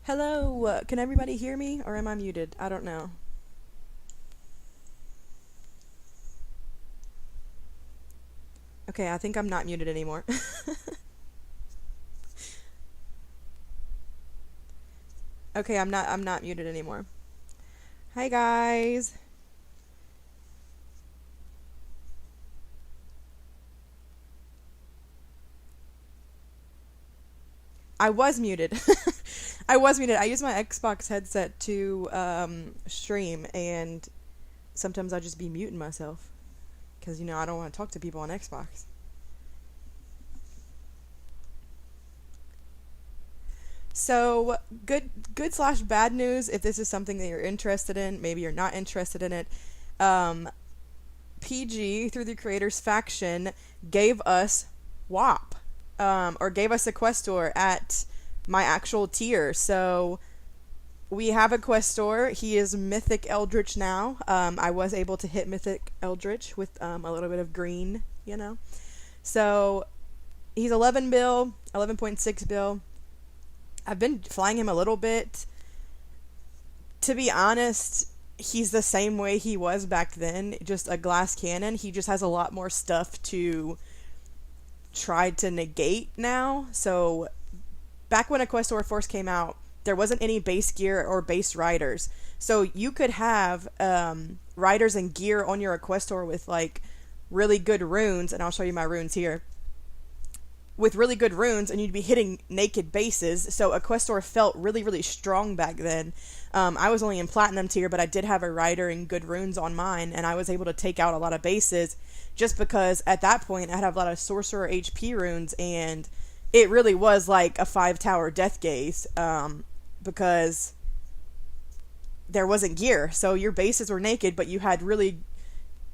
Hello, can everybody hear me or am I muted? I don't know. Okay, I think I'm not muted anymore. Okay, I'm not muted anymore. Hi guys. I was muted. I was muted. I use my Xbox headset to stream, and sometimes I'll just be muting myself because I don't want to talk to people on Xbox. So good slash bad news. If this is something that you're interested in, maybe you're not interested in it. Um, PG through the creators faction gave us WAP, or gave us Equestor at my actual tier. So we have Equestor. He is Mythic Eldritch now. I was able to hit Mythic Eldritch with a little bit of green. So he's 11 bill, 11.6 bill. I've been flying him a little bit. To be honest, he's the same way he was back then, just a glass cannon. He just has a lot more stuff to try to negate now. So back when Equestor first came out, there wasn't any base gear or base riders. So you could have riders and gear on your Equestor with like really good runes, and I'll show you my runes here. With really good runes, and you'd be hitting naked bases. So Equestor felt really, really strong back then. I was only in platinum tier, but I did have a rider and good runes on mine, and I was able to take out a lot of bases just because at that point I had a lot of sorcerer HP runes, and it really was like a 5-tower death gaze, because there wasn't gear. So your bases were naked, but you had really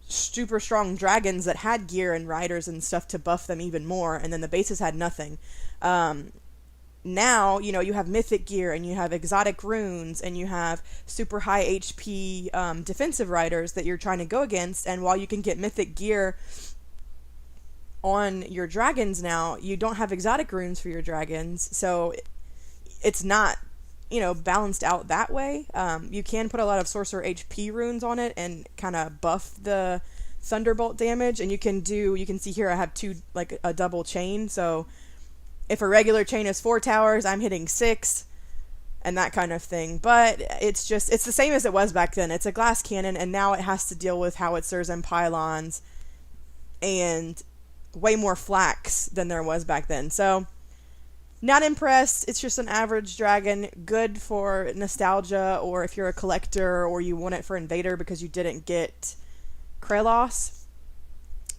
super strong dragons that had gear and riders and stuff to buff them even more, and then the bases had nothing. Now, you have mythic gear, and you have exotic runes, and you have super high HP defensive riders that you're trying to go against, and while you can get mythic gear on your dragons now, you don't have exotic runes for your dragons, so it's not balanced out that way. You can put a lot of sorcerer HP runes on it and kind of buff the thunderbolt damage, and you can see here I have two, like a double chain, so if a regular chain is 4 towers, I'm hitting 6 and that kind of thing. But it's the same as it was back then. It's a glass cannon, and now it has to deal with howitzers and pylons and way more flax than there was back then. So not impressed. It's just an average dragon, good for nostalgia, or if you're a collector or you want it for Invader because you didn't get Krelos.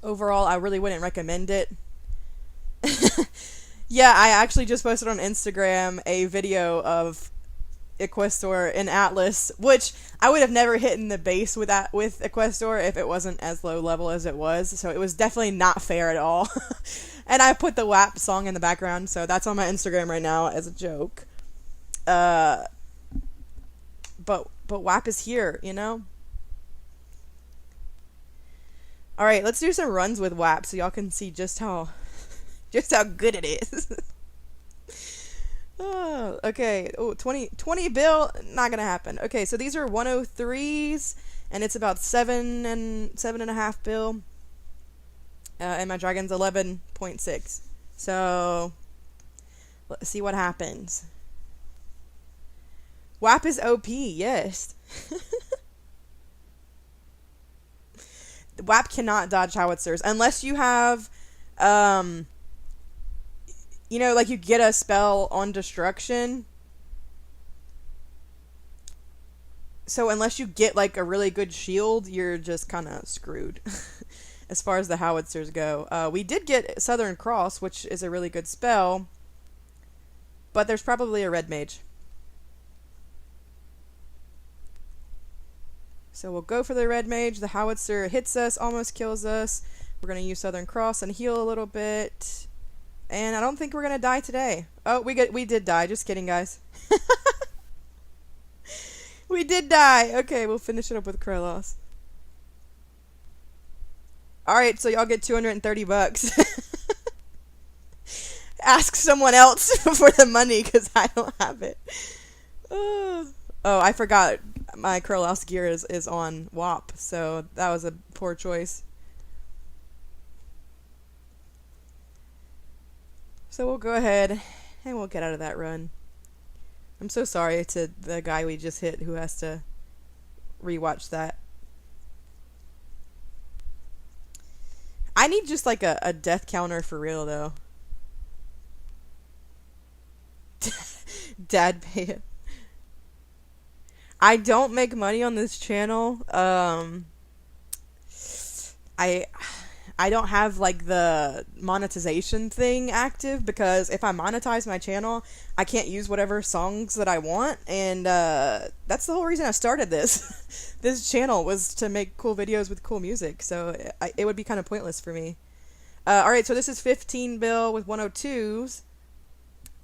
Overall, I really wouldn't recommend it. Yeah, I actually just posted on Instagram a video of Equestor in Atlas, which I would have never hit in the base with Equestor if it wasn't as low level as it was, so it was definitely not fair at all. And I put the WAP song in the background, so that's on my Instagram right now as a joke. But WAP is here, Alright, let's do some runs with WAP so y'all can see just how good it is. Oh, okay. Oh, 20 bill, not gonna happen. Okay, so these are 103s, and it's about 7.5 bill. And my dragon's 11.6. So let's see what happens. WAP is OP, yes. WAP cannot dodge howitzers unless you have like you get a spell on destruction. So unless you get like a really good shield, you're just kind of screwed as far as the howitzers go. We did get Southern Cross, which is a really good spell, but there's probably a red mage. So we'll go for the red mage. The howitzer hits us, almost kills us. We're going to use Southern Cross and heal a little bit. And I don't think we're going to die today. Oh, we did die. Just kidding, guys. We did die. Okay, we'll finish it up with Krelos. Alright, so y'all get $230. Ask someone else for the money, because I don't have it. Oh, I forgot my Kurlouse gear is on WAP, so that was a poor choice. So we'll go ahead and we'll get out of that run. I'm so sorry to the guy we just hit who has to rewatch that. I need just like a death counter for real though. Dad pay it. I don't make money on this channel. I I don't have like the monetization thing active because if I monetize my channel, I can't use whatever songs that I want, and that's the whole reason I started this. This channel was to make cool videos with cool music, so it would be kind of pointless for me. Alright, so this is 15 bill with 102s.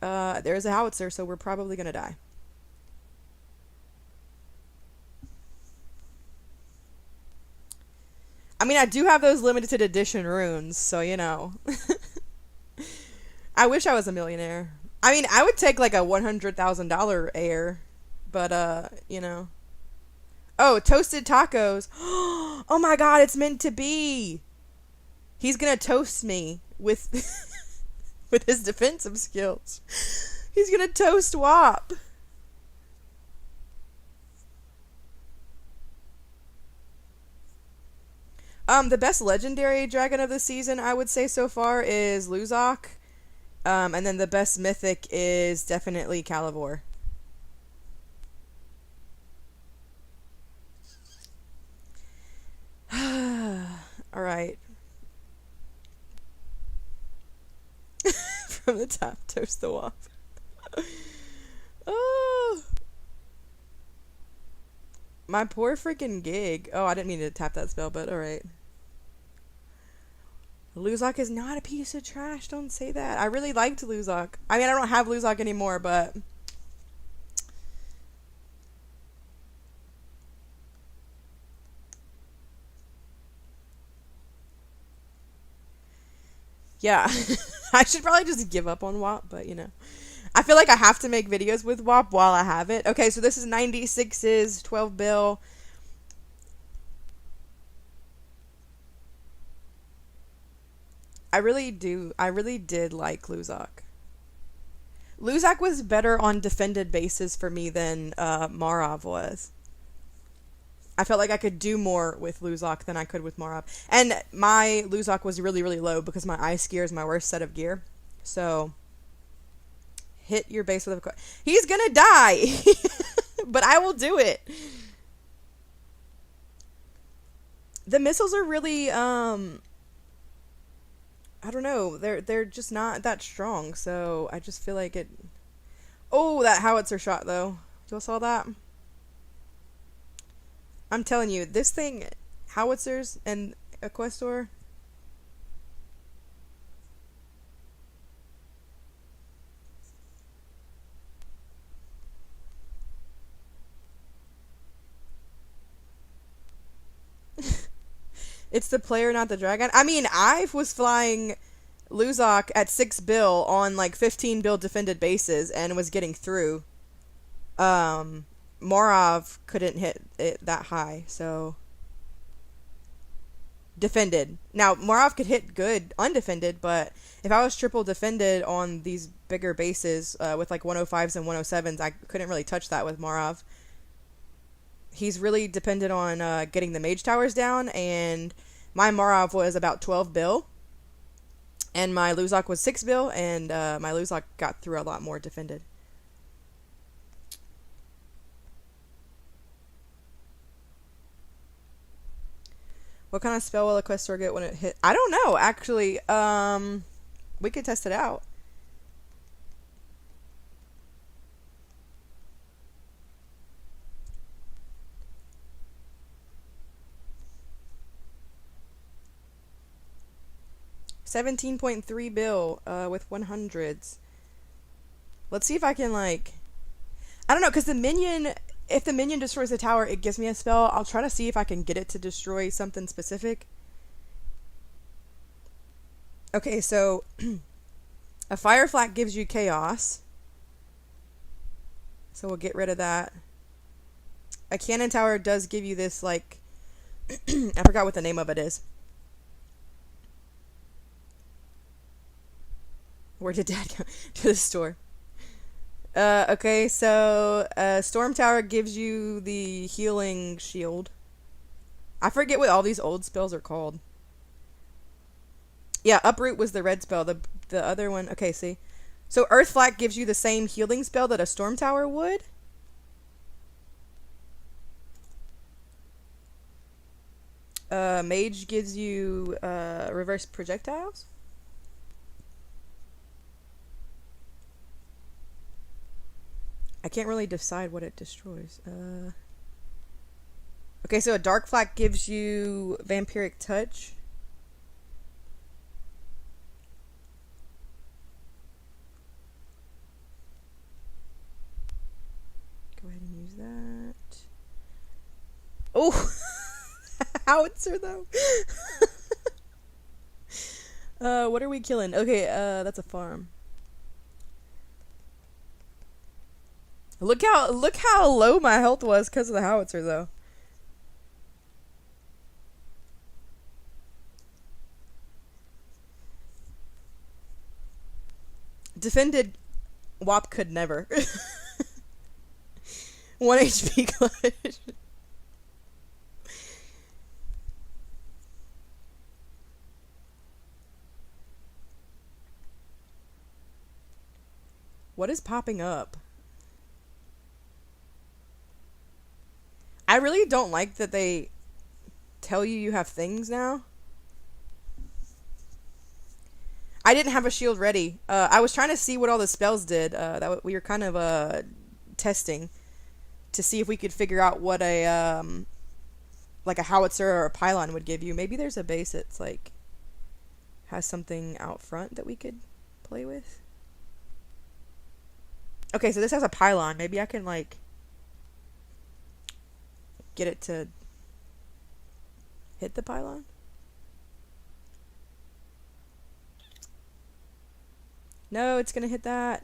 There's a howitzer, so we're probably gonna die. I mean, I do have those limited edition runes, so you know. I wish I was a millionaire. I mean, I would take like a $100,000 heir, but you know. Oh, toasted tacos. Oh my god, it's meant to be. He's gonna toast me with with his defensive skills. He's gonna toast WAP. The best legendary dragon of the season, I would say so far, is Luzok. And then the best mythic is definitely Calivor. Alright. From the top, toast the WAP. Oh. My poor freaking gig. Oh, I didn't mean to tap that spell, but alright. Luzok is not a piece of trash. Don't say that. I really liked Luzok. I mean, I don't have Luzok anymore, but... yeah. I should probably just give up on WAP, but you know. I feel like I have to make videos with WAP while I have it. Okay, so this is 96's 12 bill. I really did like Luzok. Luzok was better on defended bases for me than Marov was. I felt like I could do more with Luzok than I could with Marov. And my Luzok was really, really low because my ice gear is my worst set of gear. So, hit your base with a... He's gonna die! But I will do it! The missiles are really, I don't know. They're just not that strong, so I just feel like it... Oh, that howitzer shot, though. You all saw that? I'm telling you, this thing... Howitzers and Equestor... It's the player, not the dragon. I mean, I was flying Luzok at 6 bill on like 15 bill defended bases and was getting through. Morov couldn't hit it that high, so... Defended. Now, Morov could hit good undefended, but if I was triple defended on these bigger bases with like 105s and 107s, I couldn't really touch that with Morov. He's really dependent on getting the mage towers down, and my Marov was about 12 bill, and my Luzok was 6 bill, and my Luzok got through a lot more defended. What kind of spell will Equestor get when it hit? I don't know, actually. We could test it out. $17.3 bill with 100s. Let's see if I can, like... I don't know, because the minion... If the minion destroys the tower, it gives me a spell. I'll try to see if I can get it to destroy something specific. Okay, so... a fire flak gives you chaos. So we'll get rid of that. A cannon tower does give you this, like, I forgot what the name of it is. Where did Dad go? To the store. Okay, so Storm Tower gives you the healing shield. I forget what all these old spells are called. Yeah, Uproot was the red spell. The other one, okay, see. So Earth Flak gives you the same healing spell that a Storm Tower would. Mage gives you reverse projectiles. I can't really decide what it destroys. Okay, so a Dark Flak gives you Vampiric Touch. Go ahead and use that. Oh! Howitzer, though. What are we killing? Okay, that's a farm. Look how low my health was because of the howitzer, though. Defended WAP could never. 1 HP clutch. What is popping up? I really don't like that they tell you have things now. I didn't have a shield ready. I was trying to see what all the spells did. That we were kind of testing to see if we could figure out what a like a howitzer or a pylon would give you. Maybe there's a base that's like has something out front that we could play with. Okay, so this has a pylon. Maybe I can like get it to hit the pylon. No, it's gonna hit that.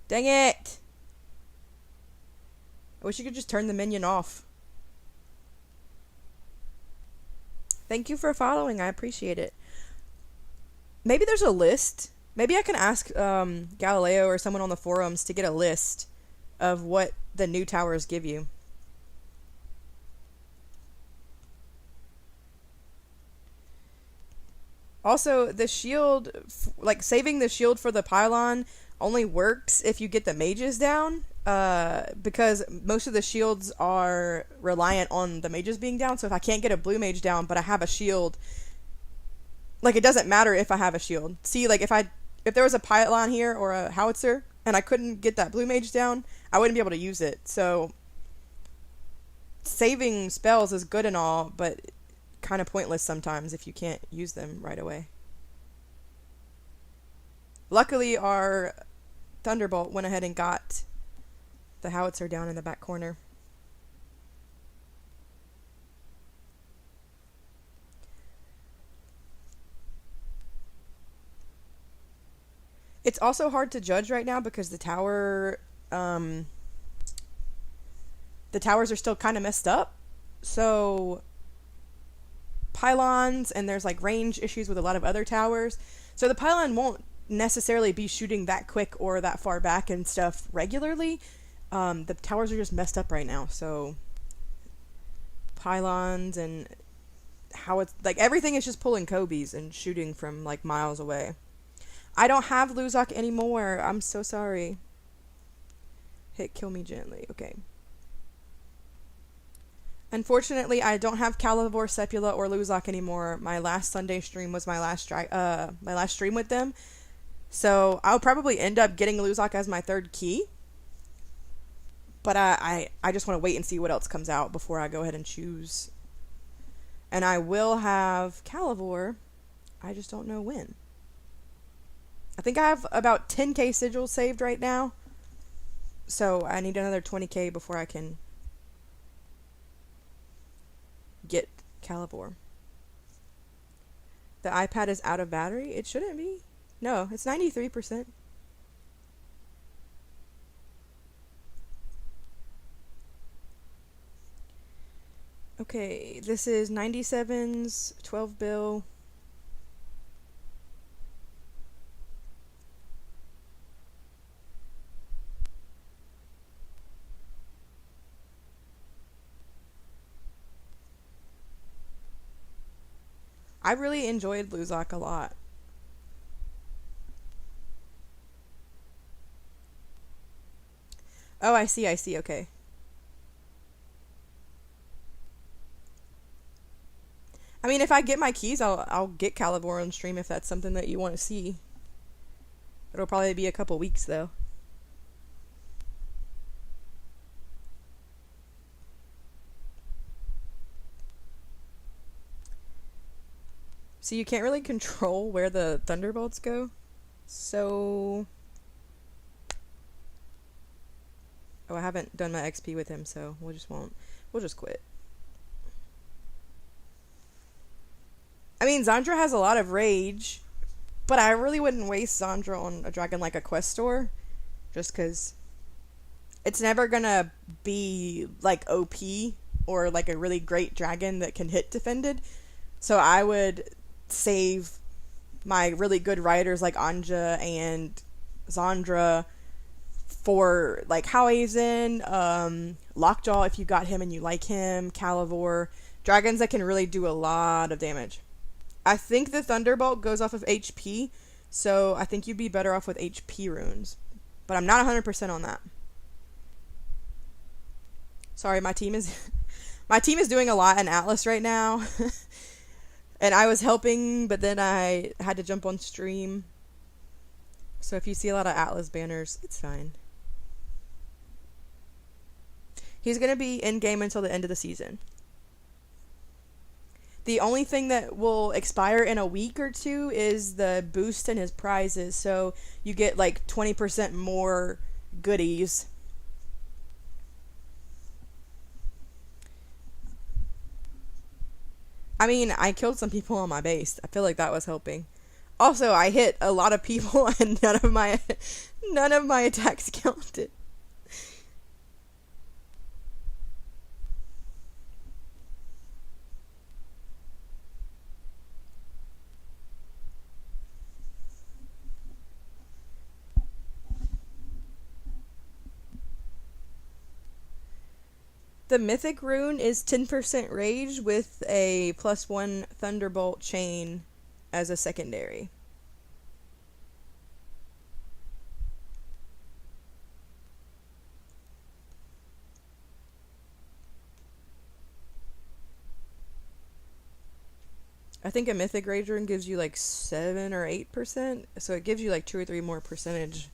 Dang it! I wish you could just turn the minion off. Thank you for following. I appreciate it. Maybe there's a list. Maybe I can ask Galileo or someone on the forums to get a list of what the new towers give you. Also, the shield, like saving the shield for the pylon only works if you get the mages down, because most of the shields are reliant on the mages being down. So if I can't get a blue mage down, but I have a shield, like it doesn't matter if I have a shield. See, like if there was a pylon here or a howitzer and I couldn't get that blue mage down, I wouldn't be able to use it. So saving spells is good and all, but kind of pointless sometimes if you can't use them right away. Luckily, our Thunderbolt went ahead and got the howitzer down in the back corner. It's also hard to judge right now because the towers are still kind of messed up. So pylons, and there's like range issues with a lot of other towers. So the pylon won't necessarily be shooting that quick or that far back and stuff regularly. The towers are just messed up right now. So pylons and how it's like everything is just pulling Kobe's and shooting from like miles away. I don't have Luzak anymore. I'm so sorry. Hit kill me gently. Okay. Unfortunately, I don't have Calivor, Sepula, or Luzak anymore. My last Sunday stream was my last stream with them. So I'll probably end up getting Luzak as my third key. But I just want to wait and see what else comes out before I go ahead and choose. And I will have Calivor. I just don't know when. I think I have about 10k sigils saved right now. So I need another 20k before I can get Calivor. The iPad is out of battery? It shouldn't be. No, it's 93%. Okay, this is 97's 12 bill. I really enjoyed Luzak a lot. Oh, I see, okay. I mean, if I get my keys, I'll get Calivore on stream if that's something that you want to see. It'll probably be a couple weeks though. So you can't really control where the Thunderbolts go. So... Oh, I haven't done my XP with him, so we'll just quit. I mean, Zandra has a lot of rage, but I really wouldn't waste Zandra on a dragon like Equestor, just because it's never gonna be like OP or like a really great dragon that can hit defended. So I would save my really good riders like Anja and Zandra for like Howhazen, Lockjaw if you got him and you like him, Calivore, dragons that can really do a lot of damage. I think the Thunderbolt goes off of HP, so I think you'd be better off with HP runes. But I'm not 100% on that. Sorry, my team is my team is doing a lot in Atlas right now. And I was helping, but then I had to jump on stream. So if you see a lot of Atlas banners, it's fine. He's going to be in-game until the end of the season. The only thing that will expire in a week or two is the boost in his prizes. So you get like 20% more goodies. I mean, I killed some people on my base. I feel like that was helping. Also, I hit a lot of people and none of my attacks counted. The Mythic rune is 10% rage with a +1 Thunderbolt chain as a secondary. I think a Mythic Rage rune gives you like 7 or 8%, so it gives you like 2 or 3 more percentage.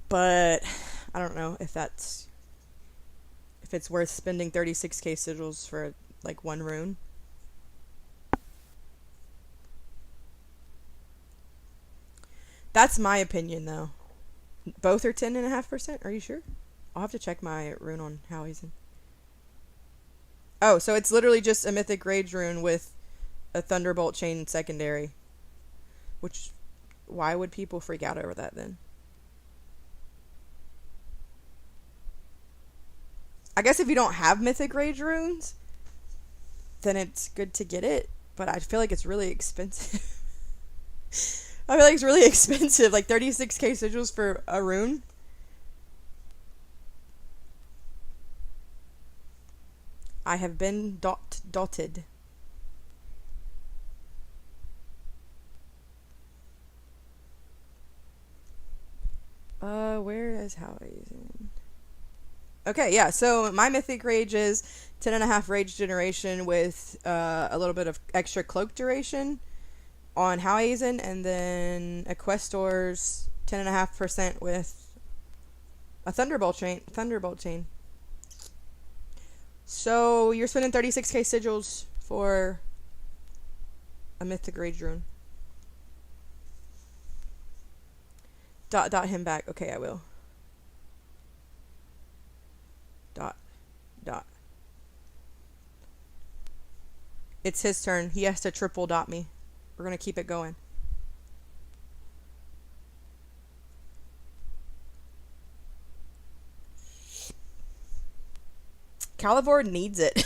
But I don't know if it's worth spending 36k sigils for like one rune. That's my opinion though. Both are 10.5%? Are you sure? I'll have to check my rune on Howhazen. Oh, so it's literally just a Mythic Rage rune with a Thunderbolt chain secondary. Which, why would people freak out over that then? I guess if you don't have Mythic Rage runes, then it's good to get it. But I feel like it's really expensive. I feel like it's really expensive. Like 36k sigils for a rune. I have been dotted. Where is Howhazen? Okay, yeah, so my Mythic Rage is 10.5 rage generation with a little bit of extra cloak duration on Howhazen, and then Equestor's 10.5% with a Thunderbolt chain. So you're spending 36k sigils for a Mythic Rage rune. Dot him back. Okay, I will. Dot. It's his turn. He has to triple dot me. We're gonna keep it going. Calivore needs it.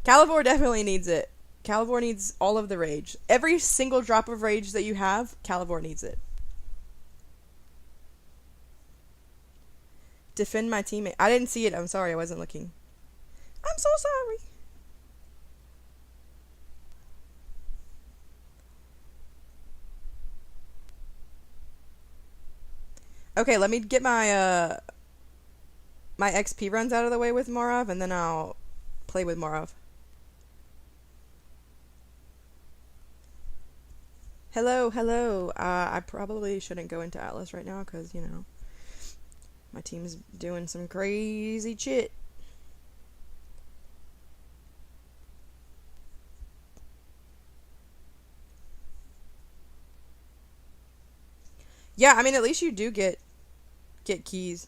Calivore definitely needs it. Calivore needs all of the rage. Every single drop of rage that you have, Calivore needs it. Defend my teammate. I didn't see it. I'm sorry. I wasn't looking. I'm so sorry. Okay, let me get my my XP runs out of the way with Morov, and then I'll play with Morov. Hello, hello. I probably shouldn't go into Atlas right now because, you know, my team's doing some crazy shit. Yeah, I mean, at least you do get keys.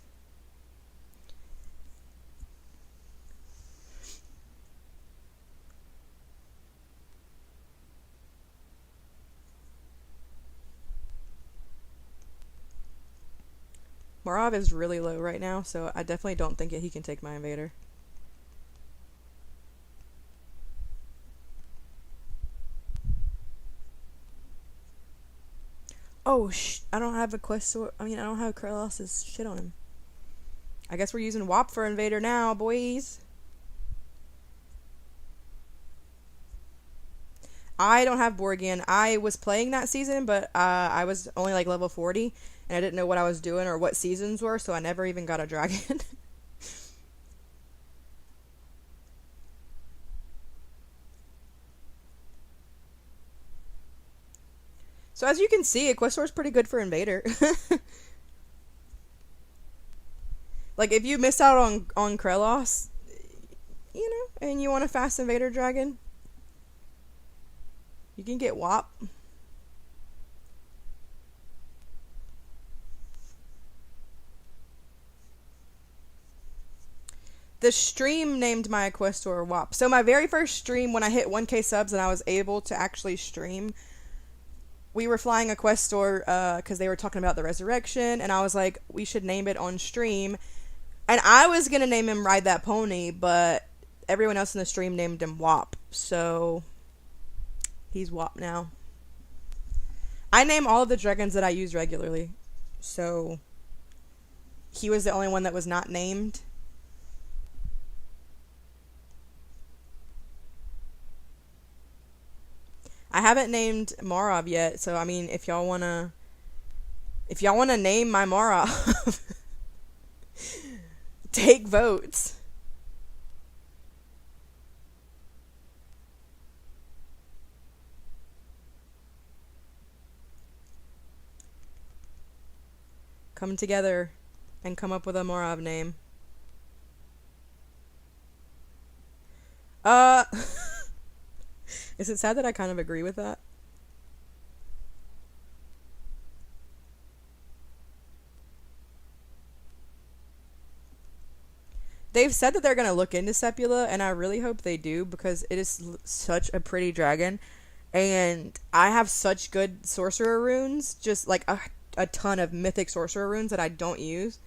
Morov is really low right now, so I definitely don't think he can take my Invader. Oh, I don't have Equestor. I mean, I don't have Krelos's shit on him. I guess we're using WAP for Invader now, boys. I don't have Borgian. I was playing that season, but I was only like level 40, and I didn't know what I was doing or what seasons were, so I never even got a dragon. So as you can see, Equestor is pretty good for Invader. Like, if you miss out on Krelos, you know, and you want a fast Invader dragon, you can get WAP. The stream named my Equestor WAP. So my very first stream, when I hit 1K subs and I was able to actually stream, we were flying Equestor because they were talking about the resurrection, and I was like, we should name it on stream. And I was going to name him Ride That Pony, but everyone else in the stream named him WAP. So he's WAP now. I name all of the dragons that I use regularly. So he was the only one that was not named. I haven't named Morov yet, so I mean, if y'all wanna name my Morov, take votes. Come together and come up with a Morov name. Is it sad that I kind of agree with that? They've said that they're going to look into Sepula, and I really hope they do, because it is such a pretty dragon. And I have such good sorcerer runes, just like a ton of mythic sorcerer runes that I don't use.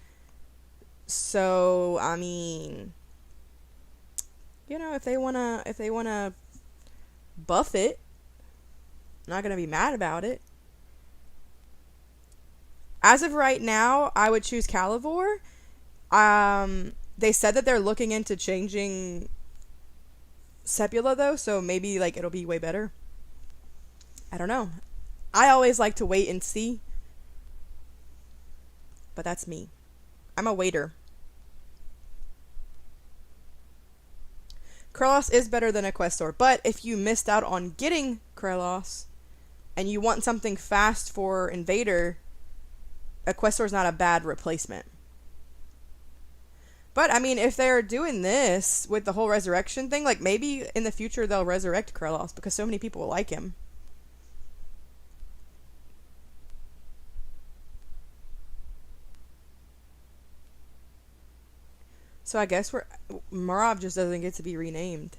So, I mean, you know, if they wanna buff it, I'm not gonna be mad about it. As of right now, I would choose Calivore. They said that they're looking into changing Sepula though, so maybe like it'll be way better. I don't know. I always like to wait and see. But that's me. I'm a waiter. Krelos is better than Equestor, but if you missed out on getting Krelos and you want something fast for Invader, Equestor's not a bad replacement. But, I mean, if they're doing this with the whole resurrection thing, like, maybe in the future they'll resurrect Krelos because so many people will like him. So I guess Morov just doesn't get to be renamed.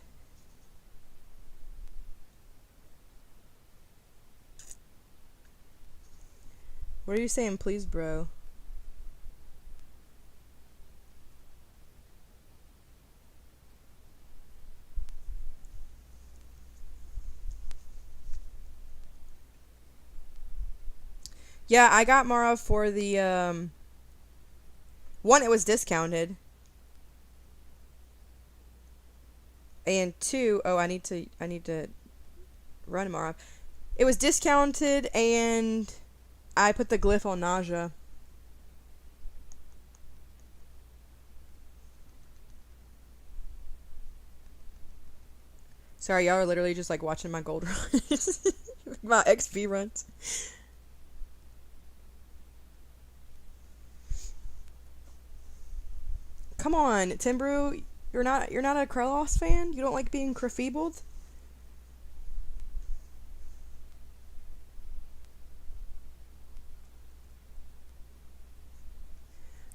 What are you saying, please, bro? Yeah, I got Mara for the one, it was discounted, and two, oh, I need to run Mara. It was discounted, and I put the glyph on nausea. Sorry, y'all are literally just like watching my gold runs, my XP runs. Come on, Timbrew, you're not a Krellos fan? You don't like being crafeebled?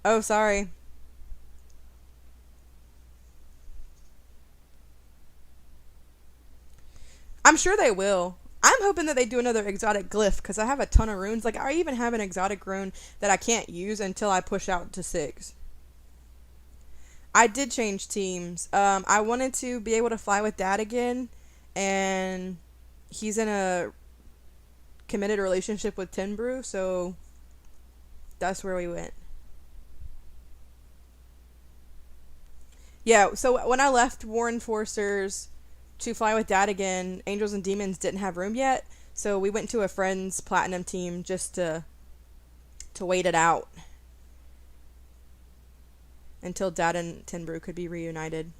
Oh, sorry. I'm sure they will. I'm hoping that they do another exotic glyph because I have a ton of runes. Like, I even have an exotic rune that I can't use until I push out to 6. I did change teams. I wanted to be able to fly with Dad again, and he's in a committed relationship with Tinbrew, so that's where we went. Yeah, so when I left War Enforcers to fly with Dad again, Angels and Demons didn't have room yet, so we went to a friend's platinum team just to wait it out until Dad and Tinbrew could be reunited.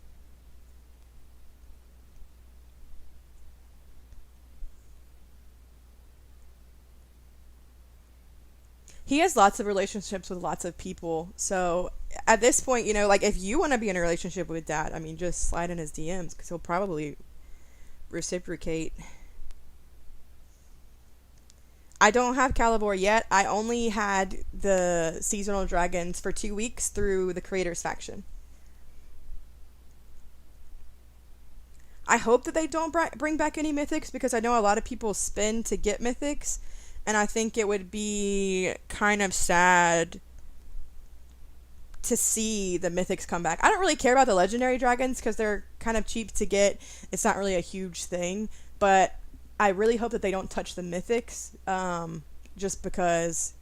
He has lots of relationships with lots of people, so at this point, like if you want to be in a relationship with Dad, I mean, just slide in his DMs because he'll probably reciprocate. I don't have Calibor yet. I only had the seasonal dragons for 2 weeks through the creators faction. I hope that they don't bring back any mythics because I know a lot of people spend to get mythics, and I think it would be kind of sad to see the mythics come back. I don't really care about the legendary dragons because they're kind of cheap to get. It's not really a huge thing, but I really hope that they don't touch the mythics, just because,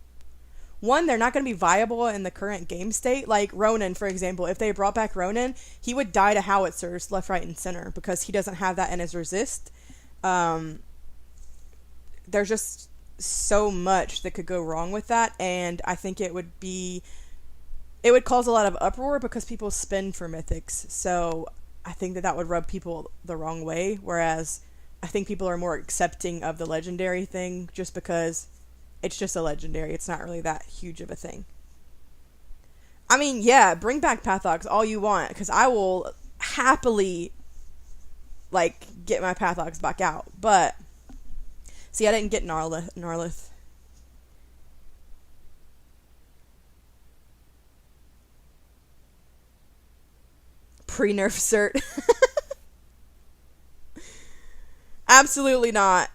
one, they're not going to be viable in the current game state. Like Ronan, for example, if they brought back Ronan, he would die to howitzers left, right, and center because he doesn't have that in his resist. There's just so much that could go wrong with that, and I think it would cause a lot of uproar because people spend for mythics. So I think that would rub people the wrong way, whereas I think people are more accepting of the legendary thing just because it's just a legendary. It's not really that huge of a thing. I mean, yeah, bring back Pathox all you want because I will happily get my Pathox back out. But see, I didn't get Gnarlith. Pre-nerf cert. Absolutely not.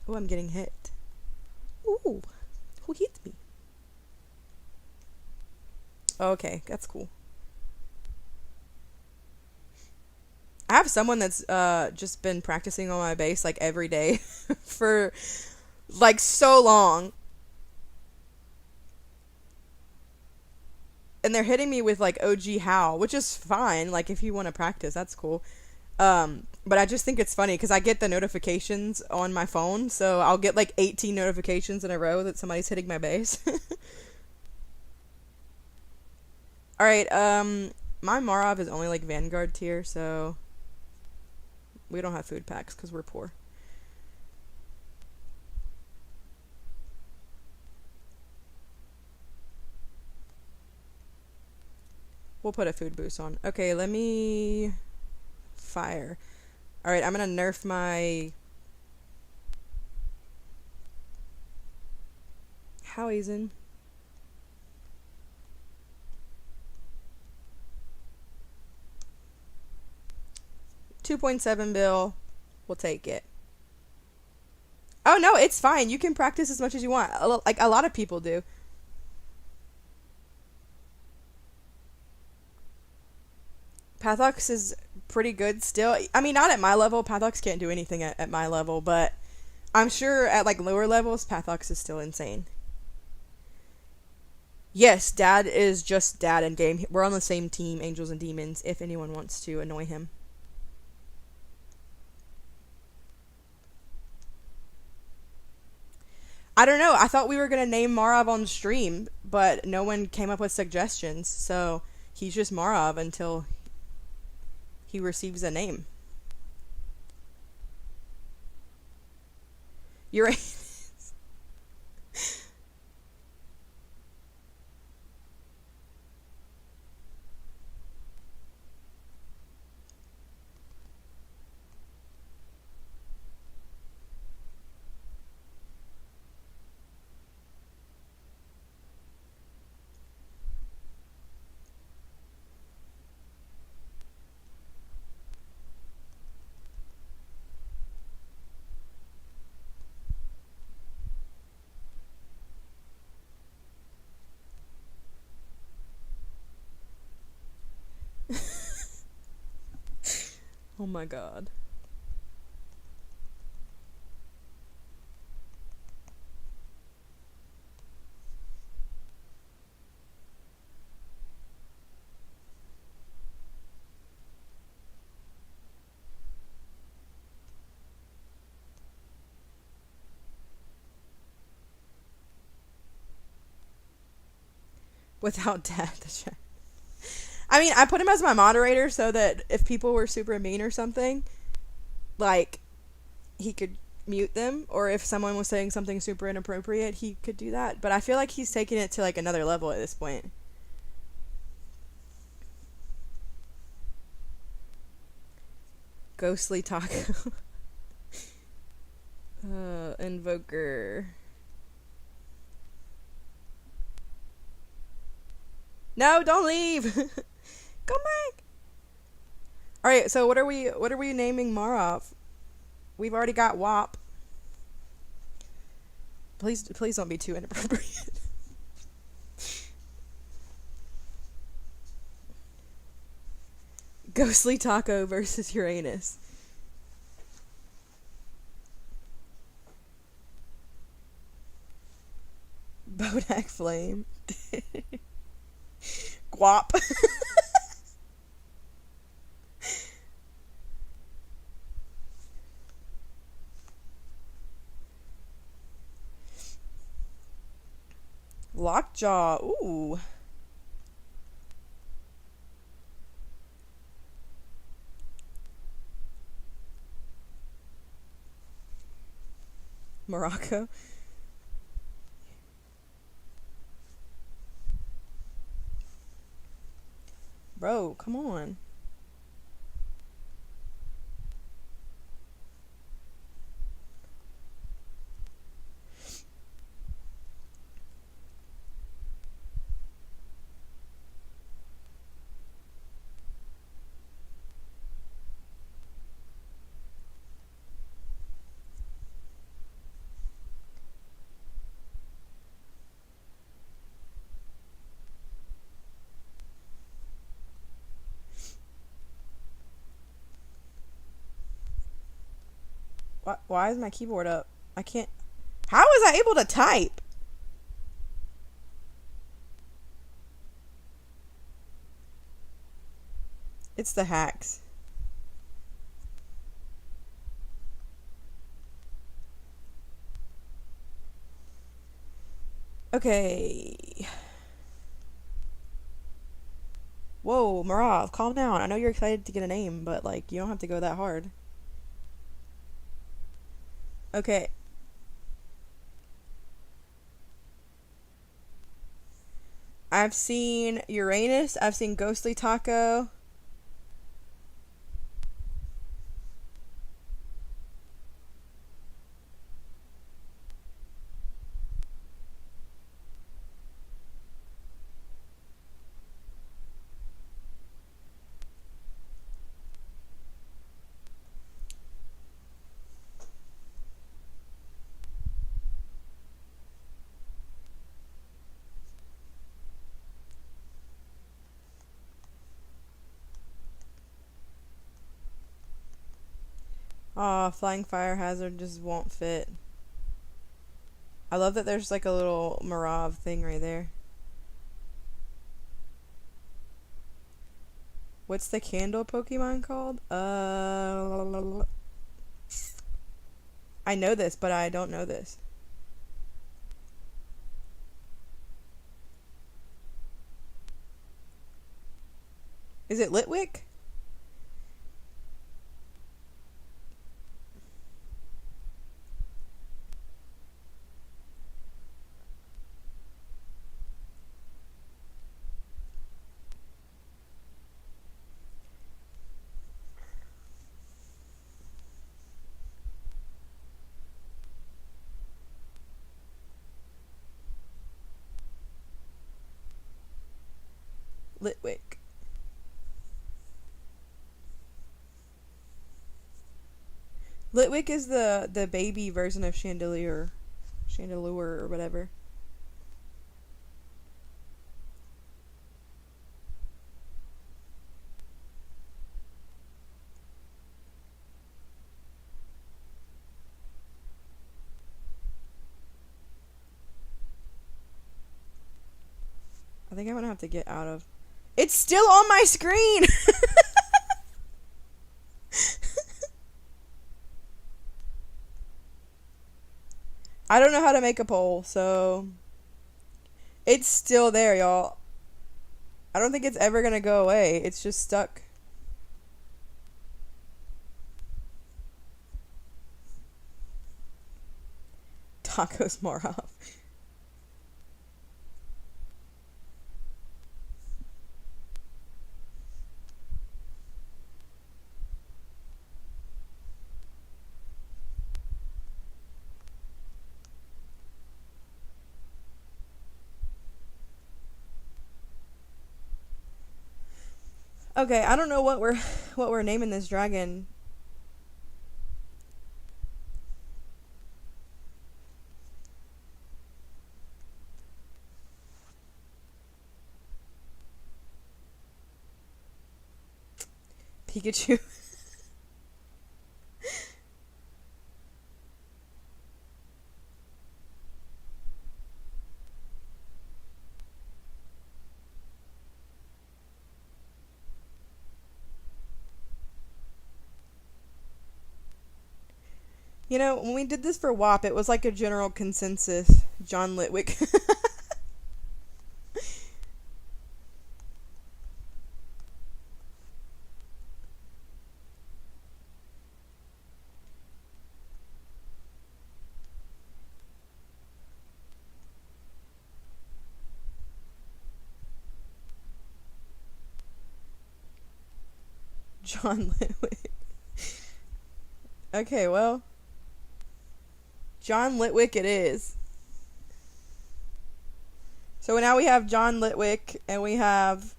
Oh, I'm getting hit. Ooh, who hit me? Okay, that's cool. I have someone that's just been practicing on my base like every day for like so long. And they're hitting me with like OG How, which is fine. Like if you want to practice, that's cool. But I just think it's funny because I get the notifications on my phone, so I'll get like 18 notifications in a row that somebody's hitting my base. All right, my Marov is only like Vanguard tier, so we don't have food packs because we're poor. We'll put a food boost on. Okay, let me fire. Alright, I'm gonna nerf my Howisen. 2.7 bill. We'll take it. Oh no, it's fine. You can practice as much as you want. Like a lot of people do. Pathox is pretty good still. I mean, not at my level. Pathox can't do anything at my level, but I'm sure at like lower levels, Pathox is still insane. Yes, Dad is just Dad in game. We're on the same team, Angels and Demons, if anyone wants to annoy him. I don't know. I thought we were going to name Marov on stream, but no one came up with suggestions, so he's just Marov until he receives a name. You're right. Oh my god. Without Dad to check. I mean, I put him as my moderator so that if people were super mean or something, like, he could mute them, or if someone was saying something super inappropriate, he could do that. But I feel like he's taking it to like another level at this point. Ghostly Taco. Invoker. No, don't leave. Come back. All right, so what are we naming Marov? We've already got WAP. Please don't be too inappropriate. Ghostly Taco versus Uranus. Bodak Flame. Guap. Lockjaw. Ooh. Morocco. Bro, come on. Why is my keyboard up? I can't. How was I able to type? It's the hacks. Okay. Whoa, Marav, calm down. I know you're excited to get a name, but like you don't have to go that hard. Okay. I've seen Uranus. I've seen Ghostly Taco. Aw, flying fire hazard just won't fit. I love that there's like a little Marav thing right there. What's the candle Pokemon called? I know this, but I don't know this. Is it Litwick? Litwick. Litwick is the baby version of Chandelure or whatever. I think I'm gonna have to get out of. It's still on my screen. I don't know how to make a poll, so it's still there, y'all. I don't think it's ever gonna go away. It's just stuck. Tacos more off. Okay, I don't know what we're naming this dragon. Pikachu. You know, when we did this for WAP, it was like a general consensus. John Litwick. John Litwick. Okay, well. John Litwick it is. So now we have John Litwick, and we have...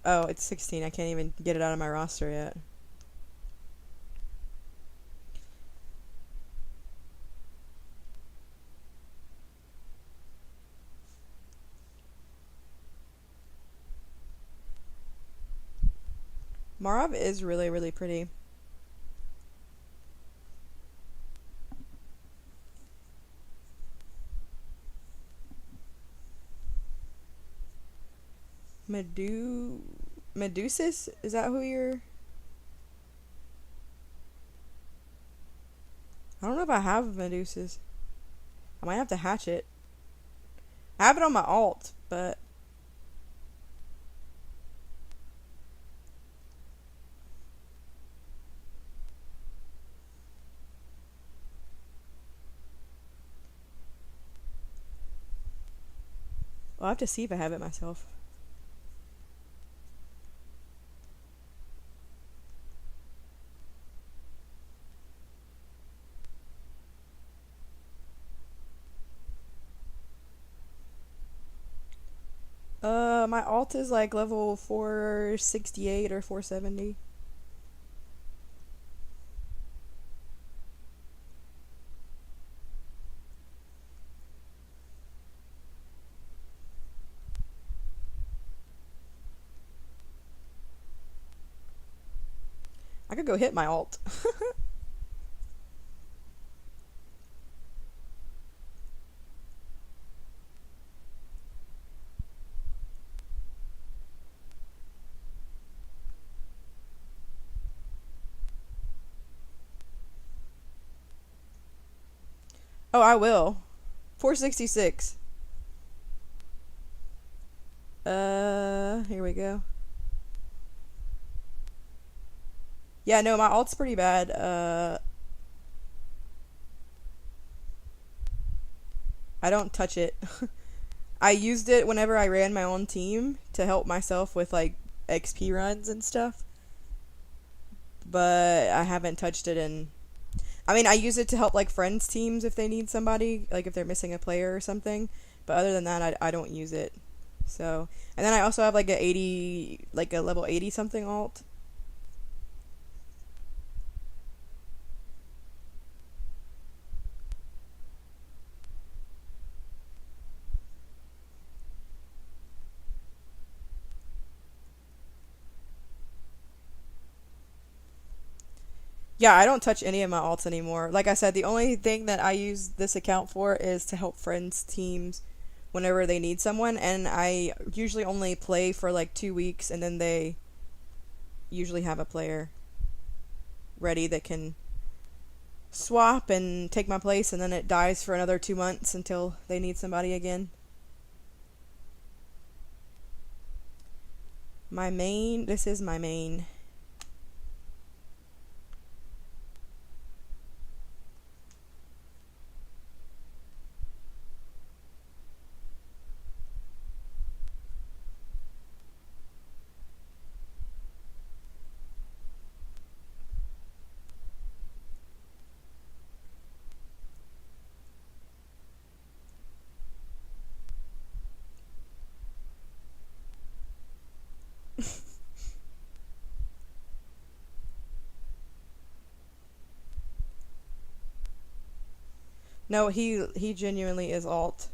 Oh, it's 16. I can't even get it out of my roster yet. Marav is really, really pretty. Medusis? Is that who you're... I don't know if I have Medusis. I might have to hatch it. I have it on my alt, but... I'll have to see if I have it myself. My alt is like level 468 or 470. I could go hit my alt. Oh, I will. 466. Here we go. Yeah, no, my alt's pretty bad. I don't touch it. I used it whenever I ran my own team to help myself with like XP runs and stuff, but I haven't touched it in. I mean, I use it to help like friends' teams if they need somebody, like if they're missing a player or something. But other than that, I don't use it. So, and then I also have like a 80, like a level 80 something alt. Yeah, I don't touch any of my alts anymore. Like I said, the only thing that I use this account for is to help friends' teams whenever they need someone, and I usually only play for like 2 weeks, and then they usually have a player ready that can swap and take my place, and then it dies for another 2 months until they need somebody again. My main, this is my main. No, he genuinely is alt.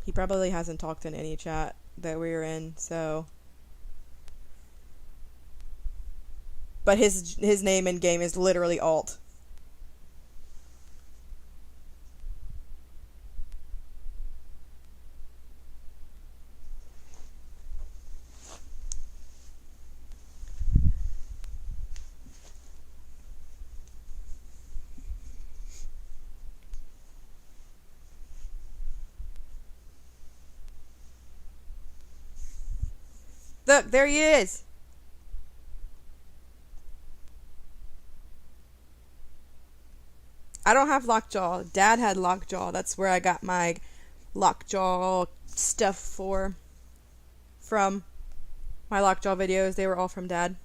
He probably hasn't talked in any chat that we're in, so. But his name in game is literally alt. Look, there he is. I don't have lockjaw. Dad had lockjaw. That's where I got my lockjaw stuff from. My lockjaw videos, they were all from Dad.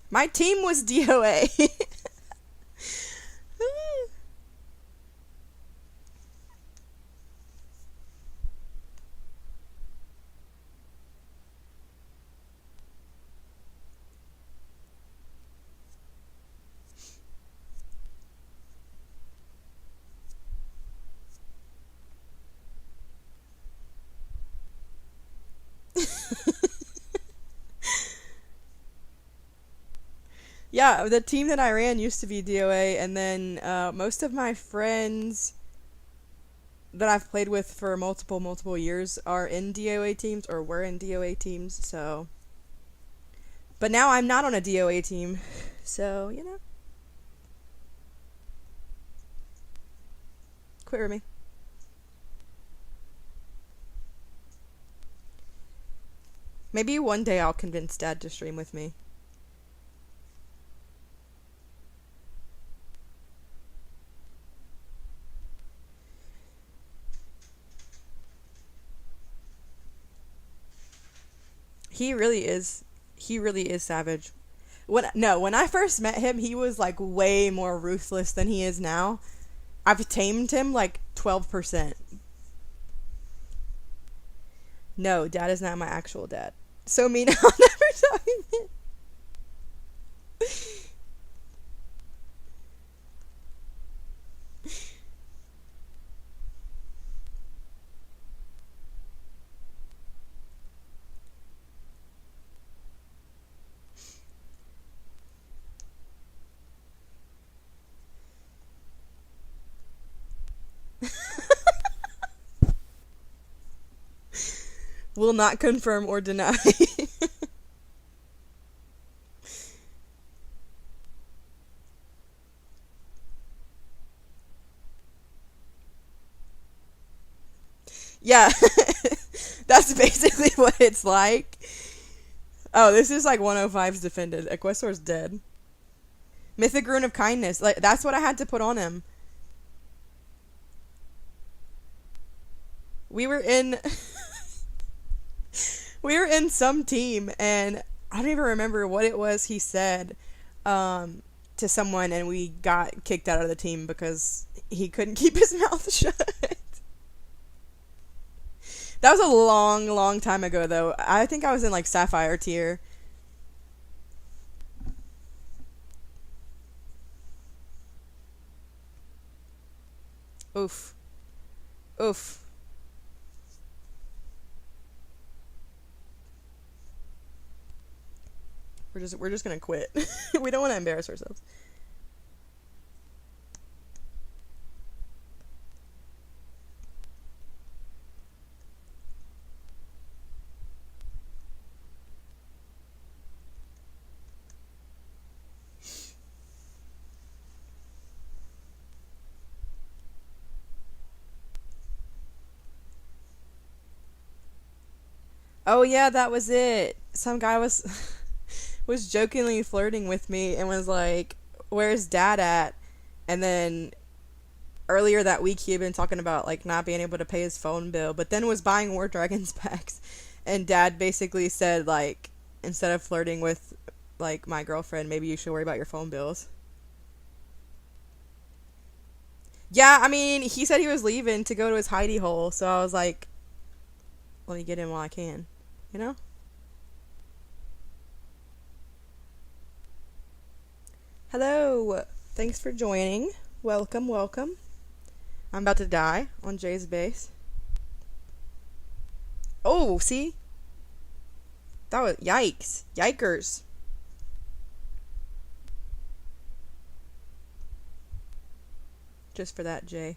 My team was DOA. Yeah, the team that I ran used to be DOA, and then most of my friends that I've played with for multiple years are in DOA teams or were in DOA teams, so. But now I'm not on a DOA team, so, you know. Quit with me. Maybe one day I'll convince Dad to stream with me. He really is savage. When I first met him, he was like way more ruthless than he is now. I've tamed him like 12%. No, Dad is not my actual dad. So mean, I'll never tell him it. Will not confirm or deny. Yeah, that's basically what it's like. Oh, this is like 105's defended. Equestor's dead. Mythic Rune of Kindness. Like, that's what I had to put on him. We were in... we were in some team, and I don't even remember what it was he said to someone, and we got kicked out of the team because he couldn't keep his mouth shut. That was a long, long time ago, though. I think I was in, like, Sapphire tier. Oof. Oof. We're just gonna quit. We don't want to embarrass ourselves. Oh yeah, that was it. Some guy was jokingly flirting with me and was like, "Where's Dad at?" And then earlier that week he had been talking about like not being able to pay his phone bill, but then was buying War Dragons packs. And Dad basically said like, instead of flirting with like my girlfriend, maybe you should worry about your phone bills. Yeah, I mean, he said he was leaving to go to his hidey hole, so I was like, let me get in while I can, you know? Hello. Thanks for joining. Welcome, welcome. I'm about to die on Jay's base. Oh, see? That was... Yikes. Yikers. Just for that, Jay.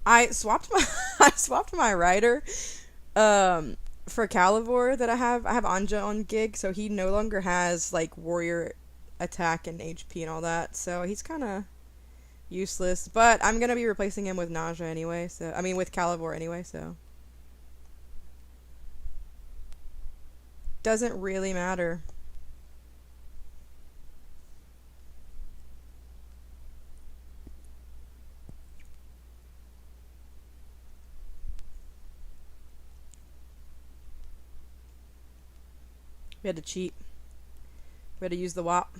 I swapped my rider for Calivore that I have. I have Anja on gig, so he no longer has like warrior attack and HP and all that. So he's kind of useless, but I'm going to be replacing him with Nausea anyway. So I mean with Calivore anyway, so doesn't really matter. We had to cheat. We had to use the WAP.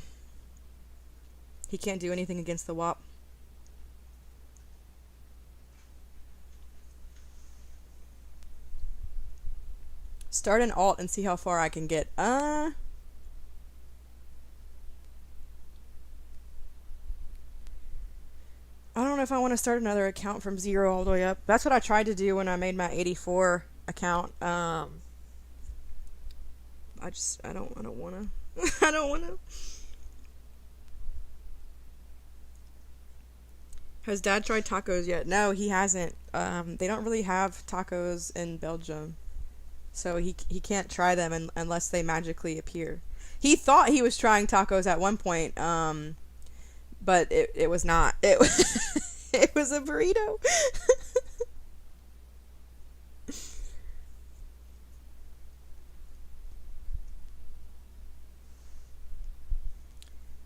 He can't do anything against the WAP. Start an alt and see how far I can get. I don't know if I want to start another account from 0 all the way up. That's what I tried to do when I made my 84 account. I don't want to. I don't want to. Has Dad tried tacos yet? No, he hasn't. They don't really have tacos in Belgium. So he can't try them unless they magically appear. He thought he was trying tacos at one point, but it was not. It it was a burrito.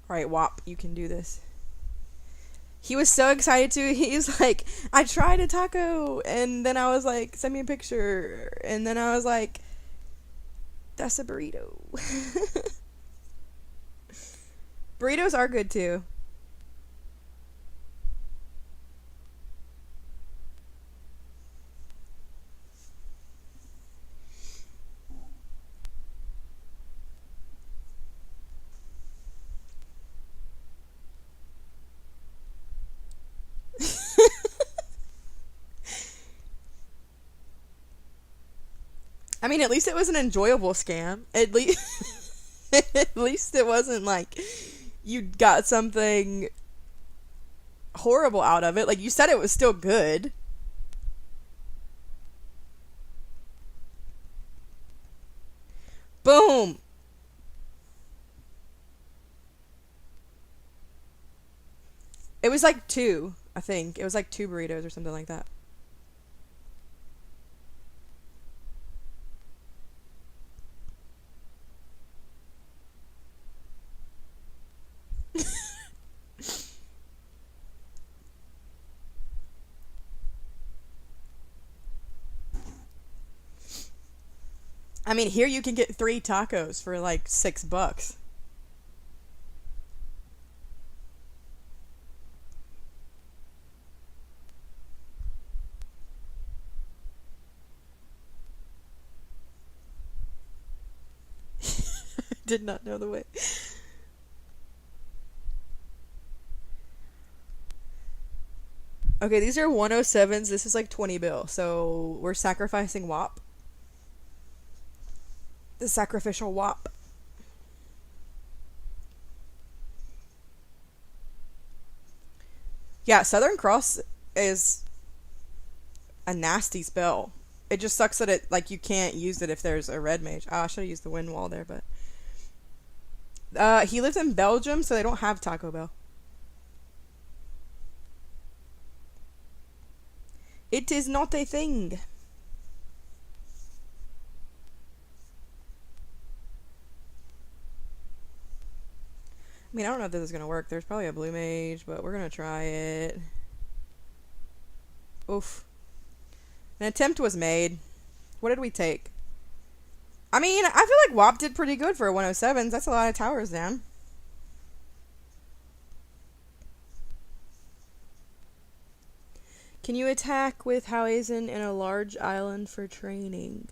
Alright, WAP, you can do this. He was so excited to. He was like, I tried a taco, and then I was like, send me a picture, and then I was like, that's a burrito. Burritos are good too. I mean, at least it was an enjoyable scam. At least, at least it wasn't like you got something horrible out of it. Like, you said it was still good. Boom. It was like two, I think. It was like two burritos or something like that. I mean, here you can get 3 tacos for like $6. Did not know the way. Okay, these are 107s. This is like 20 bill. So we're sacrificing WAP. The sacrificial WAP. Yeah, Southern Cross is a nasty spell. It just sucks that it, like, you can't use it if there's a red mage. Oh, I should have used the wind wall there, but he lives in Belgium, so they don't have Taco Bell. It is not a thing. I mean, I don't know if this is gonna work. There's probably a blue mage, but we're gonna try it. Oof. An attempt was made. What did we take? I mean, I feel like WAP did pretty good for a 107s. That's a lot of towers down. Can you attack with Hausen in a large island for training?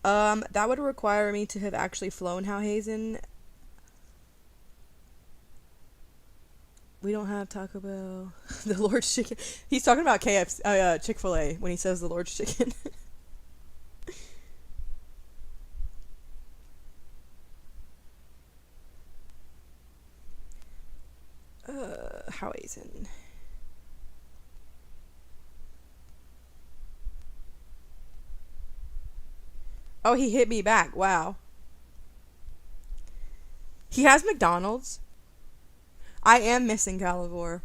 That would require me to have actually flown Hausen. We don't have Taco Bell. The Lord's Chicken. He's talking about KFC, Chick-fil-A when he says the Lord's Chicken. Hausen. Oh, he hit me back. Wow. He has McDonald's. I am missing Calivore.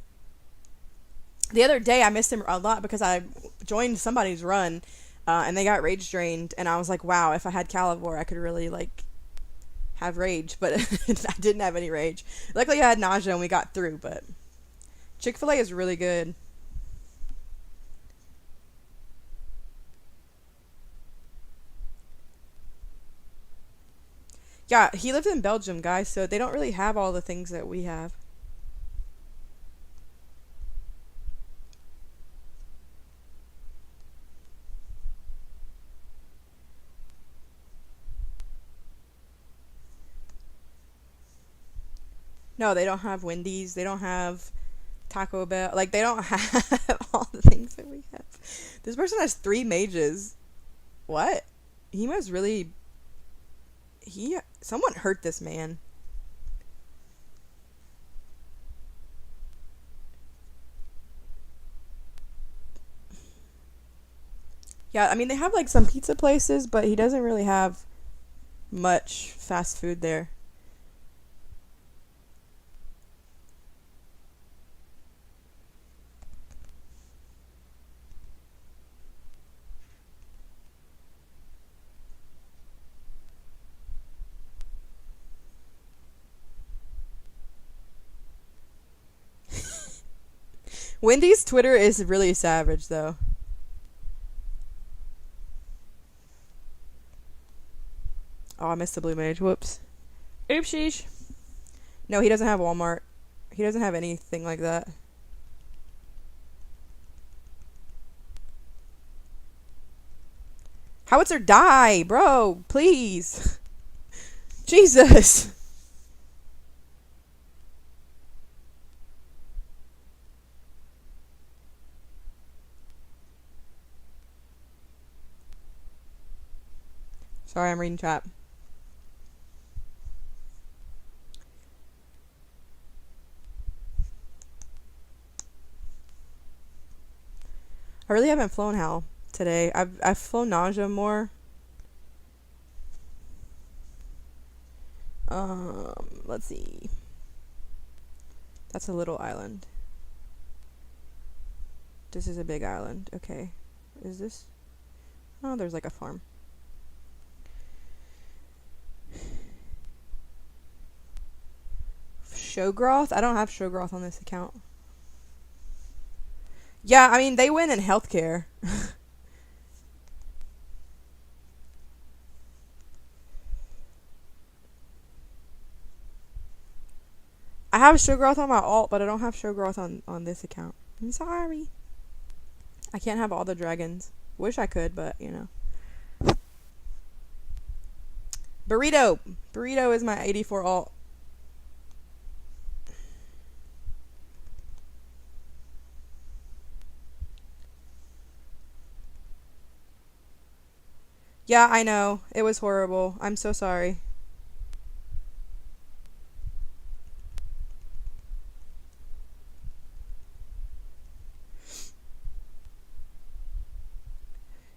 The other day, I missed him a lot because I joined somebody's run, and they got rage drained, and I was like, wow, if I had Calivore, I could really, like, have rage, but I didn't have any rage. Luckily, I had nausea, and we got through, but Chick-fil-A is really good. Yeah, he lived in Belgium, guys, so they don't really have all the things that we have. No, they don't have Wendy's. They don't have Taco Bell. Like, they don't have all the things that we have. This person has 3 mages. What? He must really... Someone hurt this man. Yeah, I mean, they have, like, some pizza places, but he doesn't really have much fast food there. Wendy's Twitter is really savage, though. Oh, I missed the blue mage. Whoops. Oopsies. No, he doesn't have Walmart. He doesn't have anything like that. Howitzer, die, bro. Please. Jesus. Sorry, I'm reading chat. I really haven't flown Hal today. I've flown Nausea more. Let's see. That's a little island. This is a big island. Okay. Is this? Oh, there's like a farm. Showgroth? I don't have Showgroth on this account. Yeah, I mean, they win in healthcare. I have Showgroth on my alt, but I don't have Showgroth on this account. I'm sorry. I can't have all the dragons. Wish I could, but, you know. Burrito! Burrito is my 84 alt. Yeah, I know. It was horrible. I'm so sorry.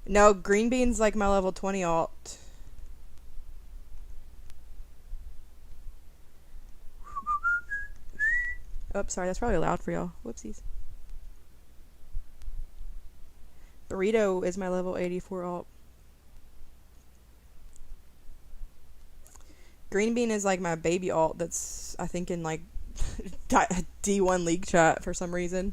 No, Green Bean's like my level 20 alt. Oh, sorry, that's probably loud for y'all. Whoopsies. Burrito is my level 84 alt. Green Bean is like my baby alt that's, I think, in like D1 League chat for some reason.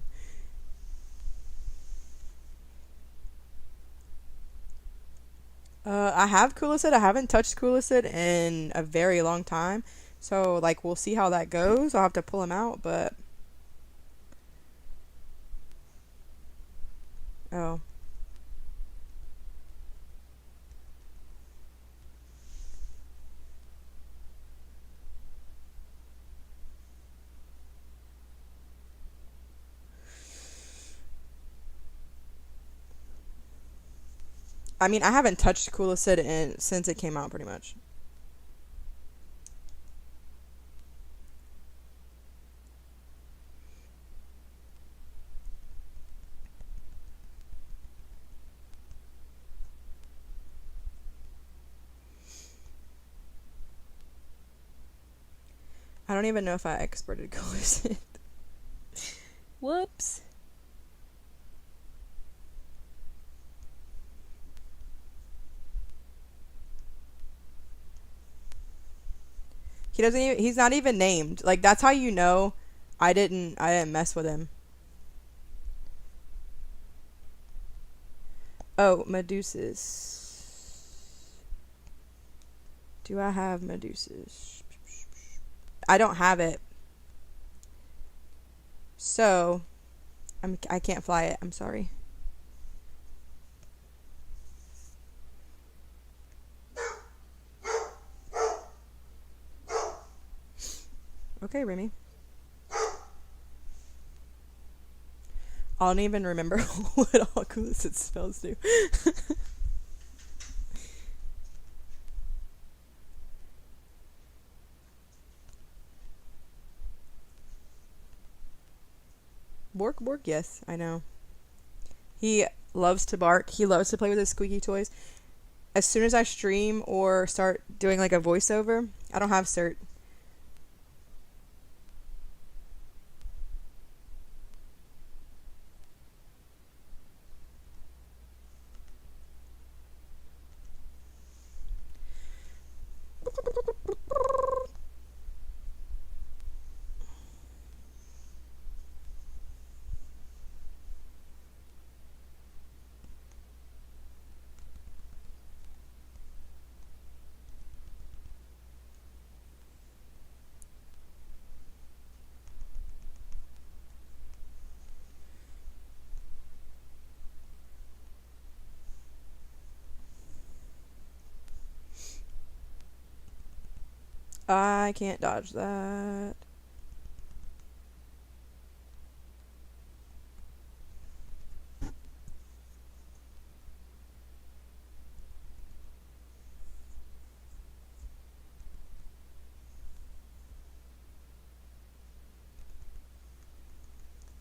I have Coolacid. I haven't touched Coolacid in a very long time. So, like, we'll see how that goes. I'll have to pull him out, but... Oh. I mean, I haven't touched Coolacid since it came out, pretty much. I don't even know if I exported Coolacid. Whoops. He doesn't even, he's not even named. Like, that's how you know I didn't mess with him. Oh, Medusas. Do I have Medusas? I don't have it. So, I can't fly it. I'm sorry. Okay, Remy. I don't even remember what all Coolacid spells do. Bork, yes, I know. He loves to bark. He loves to play with his squeaky toys. As soon as I stream or start doing like a voiceover, I don't have cert. I can't dodge that.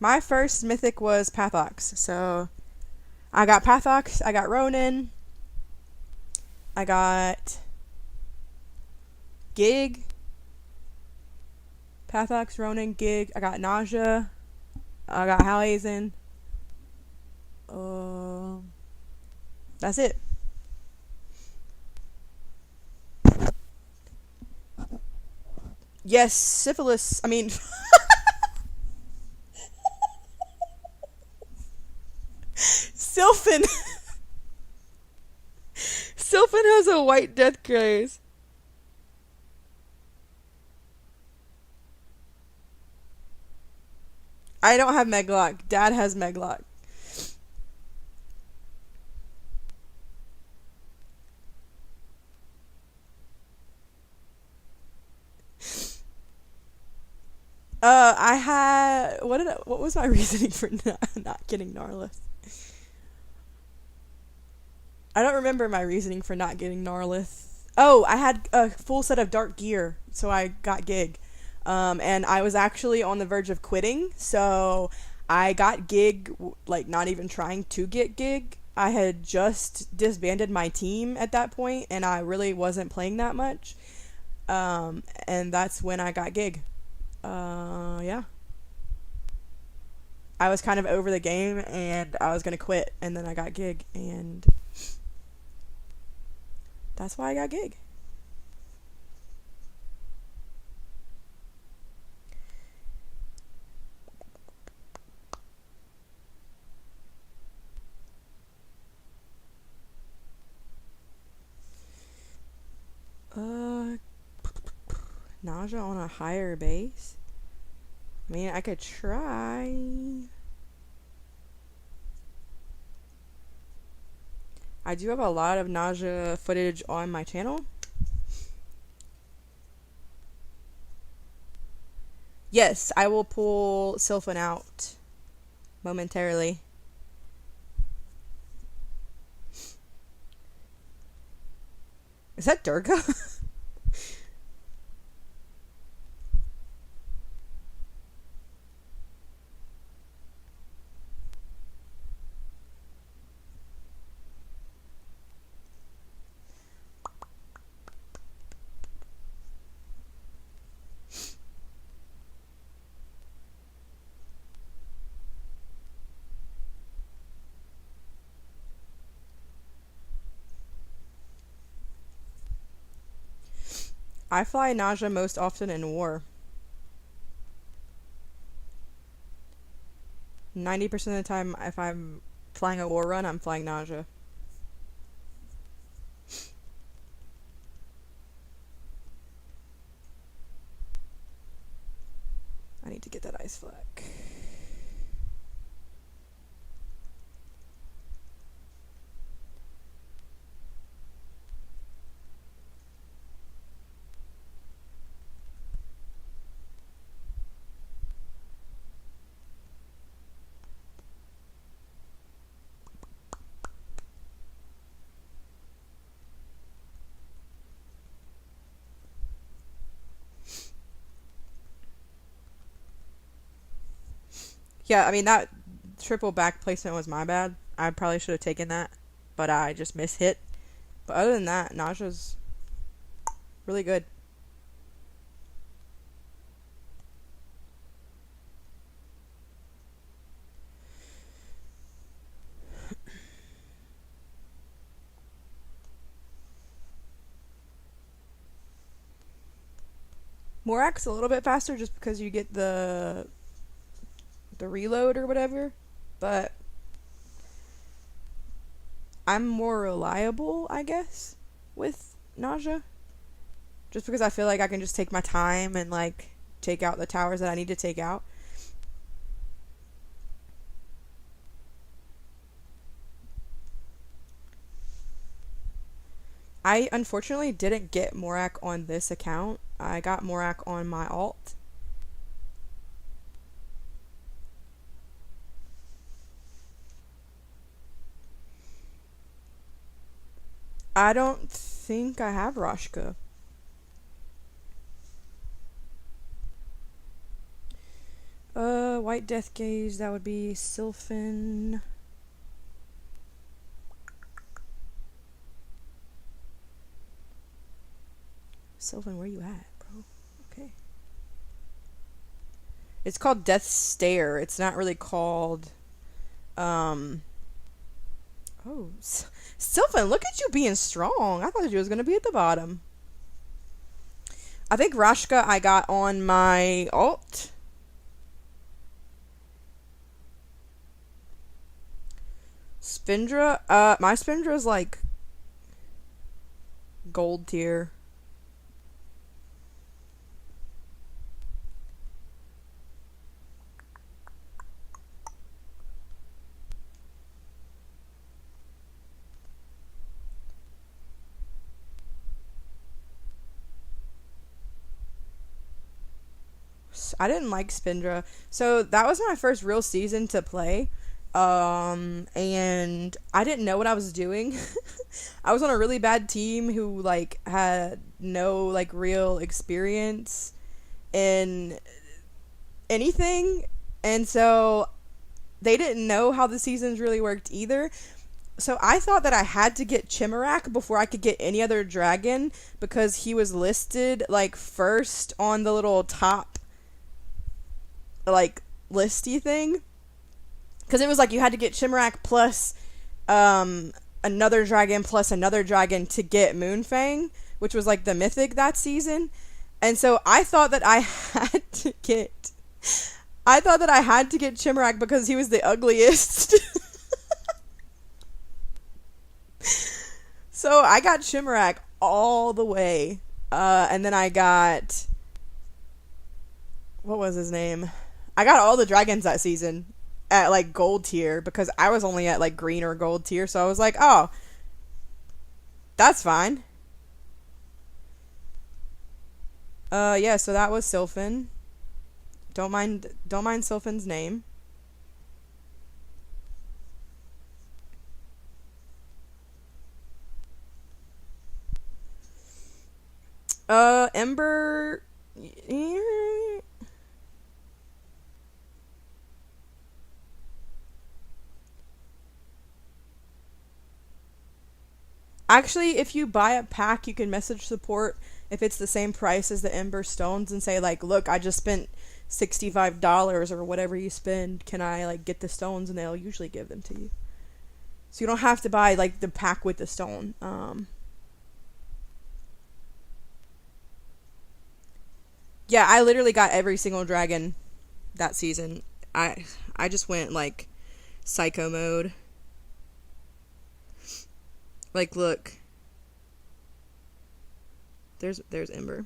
My first mythic was Pathox, so I got Pathox, I got Ronin, I got Gig, Pathox, Ronin, Gig, I got Nausea, I got Halazen. That's it. Yes, syphilis. I mean, Sylphin. Sylphin has a white death craze. I don't have Meglock. Dad has Meglock. I had what was my reasoning for not getting Gnarlith? I don't remember my reasoning for not getting Gnarlith. Oh, I had a full set of dark gear, so I got Gig. And I was actually on the verge of quitting, so I got Gig, like, not even trying to get Gig. I had just disbanded my team at that point, and I really wasn't playing that much. And that's when I got Gig. Yeah. I was kind of over the game, and I was gonna quit, and then I got Gig, and that's why I got Gig. Nausea on a higher base? I mean, I could try. I do have a lot of Nausea footage on my channel. Yes, I will pull Sylphin out momentarily. Is that Durga? I fly Nausea most often in war. 90% of the time, if I'm flying a war run, I'm flying Nausea. I need to get that ice flag. Yeah, I mean, that triple back placement was my bad. I probably should have taken that, but I just mishit. But other than that, Nausea's really good. Morak's a little bit faster just because you get the reload or whatever, but I'm more reliable, I guess, with Nausea. Just because I feel like I can just take my time and, like, take out the towers that I need to take out. I unfortunately didn't get Morak on this account. I got Morak on my alt. I don't think I have Roshka. White Death Gaze, that would be Sylphin. Sylvan, where you at, bro? Okay. It's called Death Stare. It's not really called... Oh, Sylvan, look at you being strong. I thought you was going to be at the bottom. I think Rashka I got on my alt. Spindra, my Spindra is like gold tier. I didn't like Spindra. So that was my first real season to play. And I didn't know what I was doing. I was on a really bad team who like had no like real experience in anything, and so they didn't know how the seasons really worked either. So I thought that I had to get Chimerak before I could get any other dragon because he was listed like first on the little top like listy thing. Because it was like you had to get Chimerak plus another dragon to get Moonfang, which was like the Mythic that season. And so I thought that I had to get Chimerak because he was the ugliest. So I got Chimerak all the way. And then I got... What was his name? I got all the dragons that season at like gold tier because I was only at like green or gold tier, so I was like, oh, that's fine. Yeah, so that was Sylphan. Don't mind Sylphan's name. Ember. Actually, if you buy a pack, you can message support if it's the same price as the Ember Stones and say, like, look, I just spent $65 or whatever you spend. Can I, like, get the stones? And they'll usually give them to you. So you don't have to buy, like, the pack with the stone. Yeah, I literally got every single dragon that season. I just went, like, psycho mode. Like, look. There's Ember.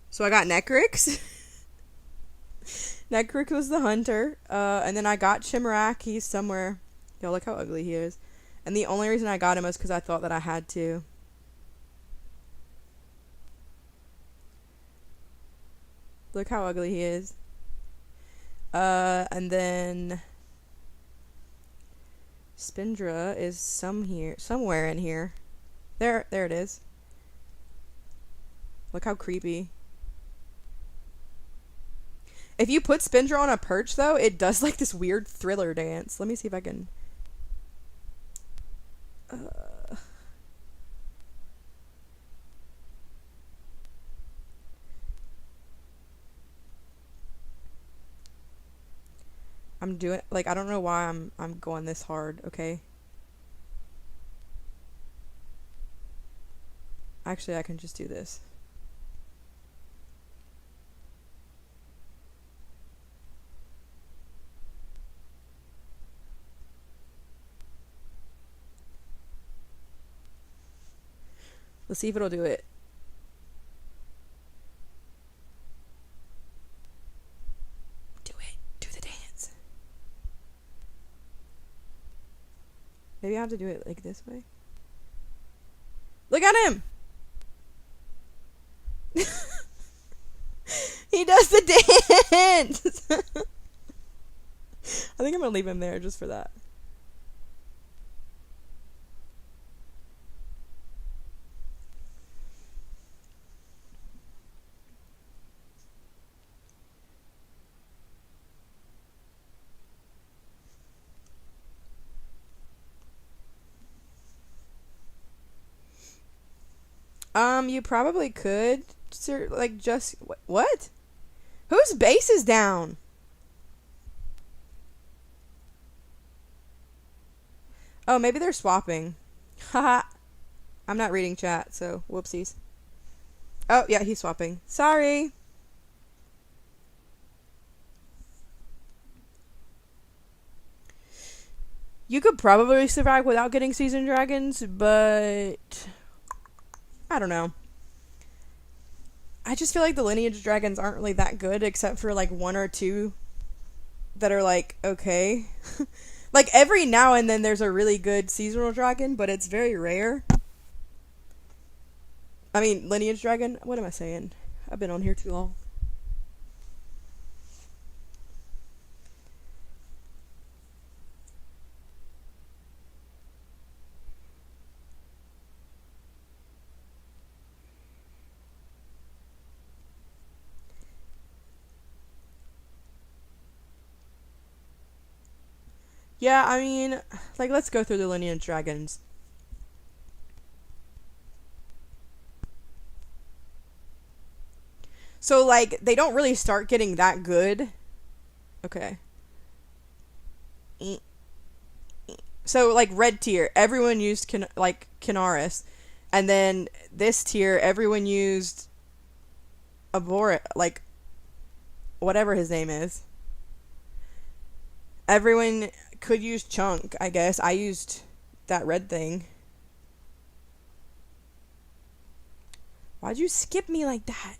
So I got Necrix. Necrix was the hunter. And then I got Chimerak. He's somewhere. Yo, look how ugly he is. And the only reason I got him was because I thought that I had to. Look how ugly he is. And then... Spindra is somewhere in here. There it is. Look how creepy. If you put Spindra on a perch, though, it does like this weird thriller dance. Let me see if I can... I'm doing, like, I don't know why I'm going this hard, okay? Actually, I can just do this. Let's see if it'll do it. Maybe I have to do it like this way. Look at him! He does the dance! I think I'm gonna leave him there just for that. You probably could, like, just what? Whose base is down? Oh, maybe they're swapping. Haha. I'm not reading chat, so whoopsies. Oh, yeah, he's swapping. Sorry. You could probably survive without getting seasoned dragons, but I don't know. I just feel like the lineage dragons aren't really that good, except for like one or two that are like okay. Like every now and then there's a really good seasonal dragon, but it's very rare. I mean, lineage dragon. What am I saying? I've been on here too long. Yeah, I mean, like, let's go through the lineage dragons. So, like, they don't really start getting that good. Okay. So, like, red tier, everyone used, Kinaris. And then this tier, everyone used Abor, like, whatever his name is. Everyone could use Chunk, I guess. I used that red thing. Why'd you skip me like that?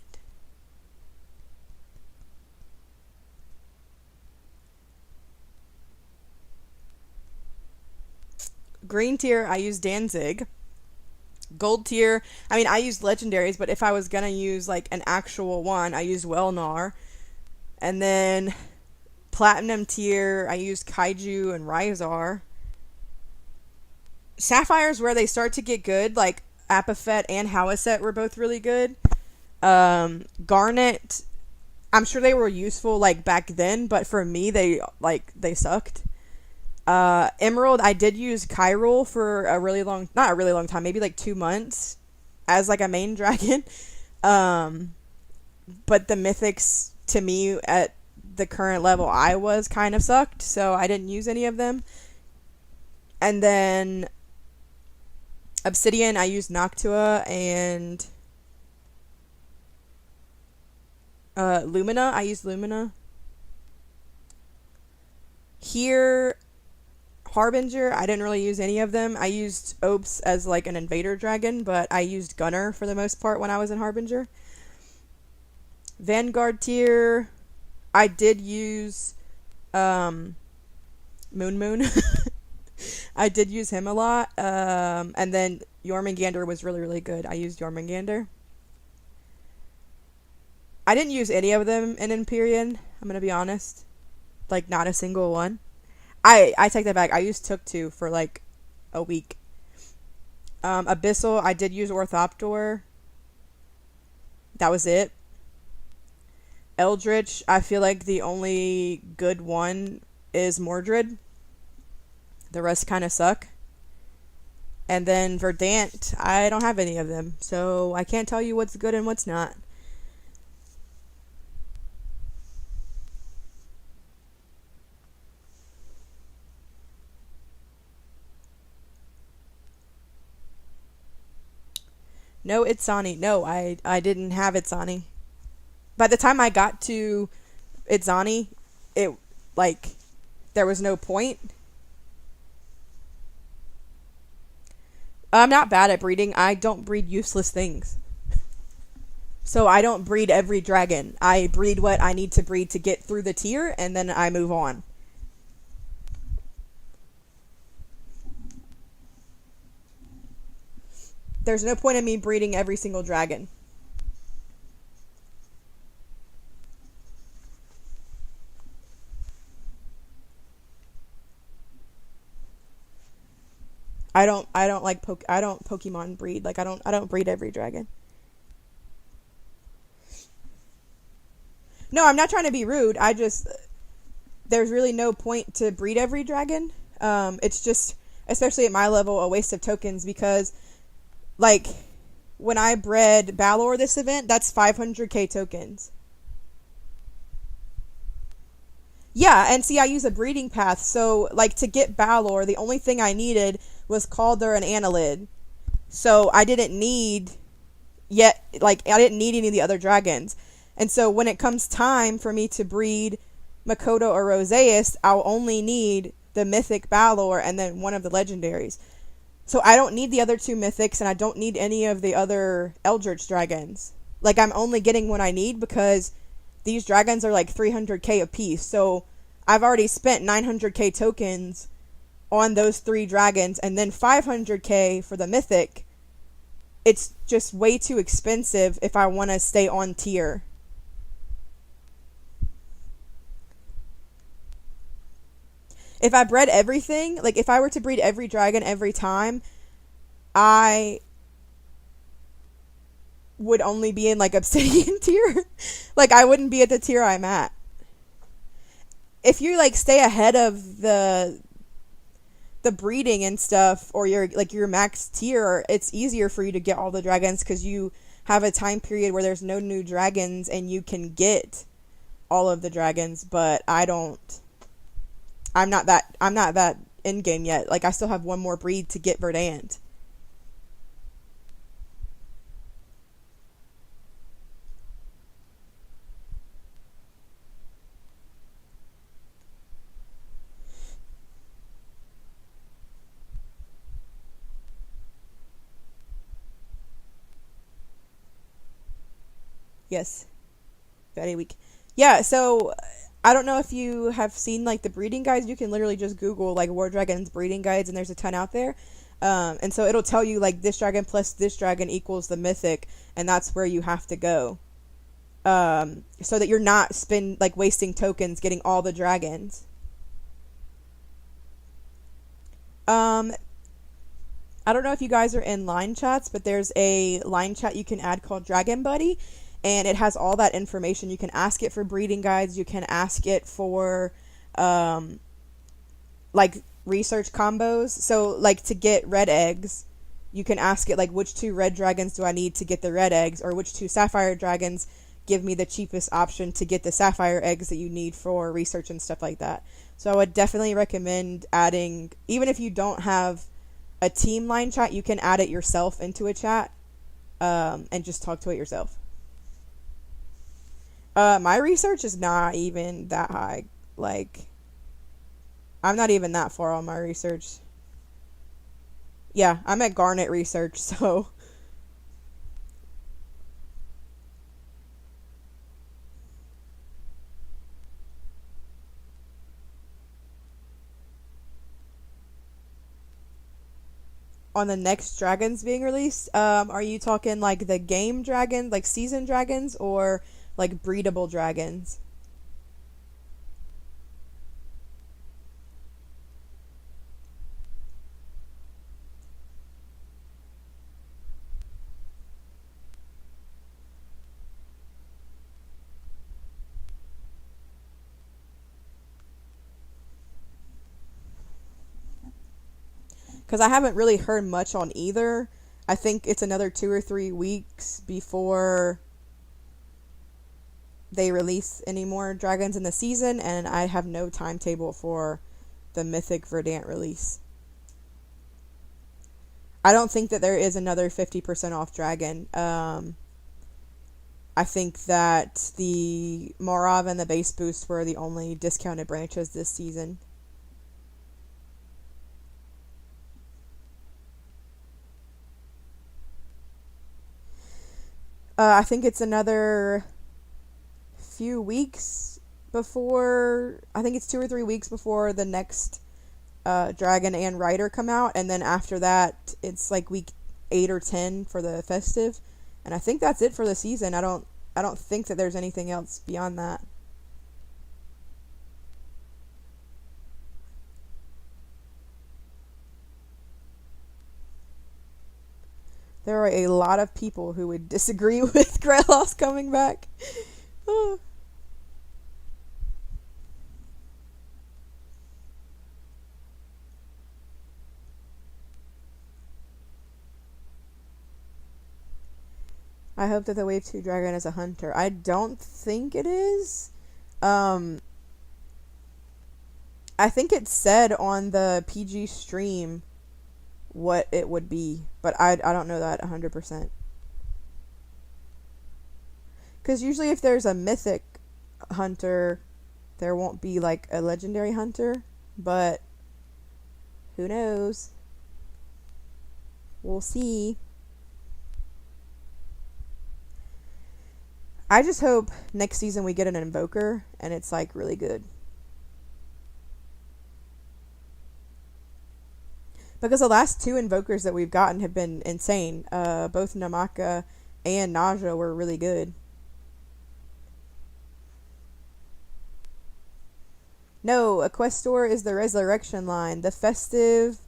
Green tier, I used Danzig. Gold tier, I mean, I used legendaries, but if I was gonna use, like, an actual one, I used Wellnar. And then platinum tier, I used Kaiju and Rhizar. Sapphire's where they start to get good, like Apophet and Howiset were both really good. Garnet, I'm sure they were useful, like, back then, but for me, they sucked. Emerald, I did use Kyrule for not a really long time, maybe like 2 months as like a main dragon. But the mythics to me at the current level I was kind of sucked, so I didn't use any of them. And then Obsidian, I used Noctua and Lumina. I used Lumina. Here, Harbinger, I didn't really use any of them. I used Opes as like an Invader dragon, but I used Gunner for the most part when I was in Harbinger. Vanguard tier, I did use Moon Moon. I did use him a lot. And then Jormungandr was really, really good. I used Jormungandr. I didn't use any of them in Empyrean, I'm going to be honest. Like, not a single one. I take that back. I used Tuk-Tu for, like, a week. Abyssal, I did use Orthopter. That was it. Eldritch, I feel like the only good one is Mordred. The rest kind of suck. And then Verdant, I don't have any of them, so I can't tell you what's good and what's not. No Itzani. No, I didn't have Itzani. By the time I got to Itzani, it, like, there was no point. I'm not bad at breeding. I don't breed useless things. So I don't breed every dragon. I breed what I need to breed to get through the tier, and then I move on. There's no point in me breeding every single dragon. I don't Pokemon breed. Like, I don't breed every dragon. No, I'm not trying to be rude. There's really no point to breed every dragon. It's just, especially at my level, a waste of tokens because, like, when I bred Balor this event, that's 500k tokens. Yeah, and see, I use a breeding path, so, like, to get Balor, the only thing I needed was Calder and Annelid. So I didn't need, yet, like, I didn't need any of the other dragons. And so when it comes time for me to breed Makoto or Roseus, I'll only need the Mythic Balor and then one of the legendaries. So I don't need the other two Mythics, and I don't need any of the other Eldritch dragons. Like, I'm only getting what I need because these dragons are like 300k apiece. So I've already spent 900k tokens on those three dragons, and then 500k for the Mythic. It's just way too expensive if I want to stay on tier. If I bred everything, like if I were to breed every dragon every time, I would only be in like Obsidian tier. Like, I wouldn't be at the tier I'm at. If you like stay ahead of the breeding and stuff, or your max tier, it's easier for you to get all the dragons because you have a time period where there's no new dragons and you can get all of the dragons. But I'm not that in game yet. Like, I still have one more breed to get Verdant. Yes. Very weak. Yeah, so I don't know if you have seen like the breeding guides. You can literally just Google like War Dragons breeding guides, and there's a ton out there. And so it'll tell you like this dragon plus this dragon equals the Mythic, and that's where you have to go. So that you're not wasting tokens getting all the dragons. I don't know if you guys are in line chats, but there's a line chat you can add called Dragon Buddy, and it has all that information. You can ask it for breeding guides. You can ask it for, like, research combos. So, like, to get red eggs, you can ask it, like, which two red dragons do I need to get the red eggs, or which two sapphire dragons give me the cheapest option to get the sapphire eggs that you need for research and stuff like that. So I would definitely recommend adding, even if you don't have a team line chat, you can add it yourself into a chat, and just talk to it yourself. My research is not even that high. Like, I'm not even that far on my research. Yeah, I'm at Garnet research, so. On the next dragons being released, are you talking like the game dragons, like season dragons, or like breedable dragons? Because I haven't really heard much on either. I think it's another 2 or 3 weeks before they release any more dragons in the season, and I have no timetable for the Mythic Verdant release. I don't think that there is another 50% off dragon. I think that the Morav and the base boost were the only discounted branches this season. I think it's another few weeks before, I think it's 2 or 3 weeks before the next Dragon and Rider come out, and then after that it's like week 8 or 10 for the festive, and I think that's it for the season. I don't think that there's anything else beyond that. There are a lot of people who would disagree with Greyloss coming back. I hope that the Wave 2 Dragon is a hunter. I don't think it is. I think it said on the PG stream what it would be, but I don't know that 100%. Because usually if there's a mythic hunter, there won't be like a legendary hunter, but who knows? We'll see. I just hope next season we get an invoker and it's like really good. Because the last two invokers that we've gotten have been insane. Both Namaka and Naja were really good. No, Equestor is the resurrection line. The festive,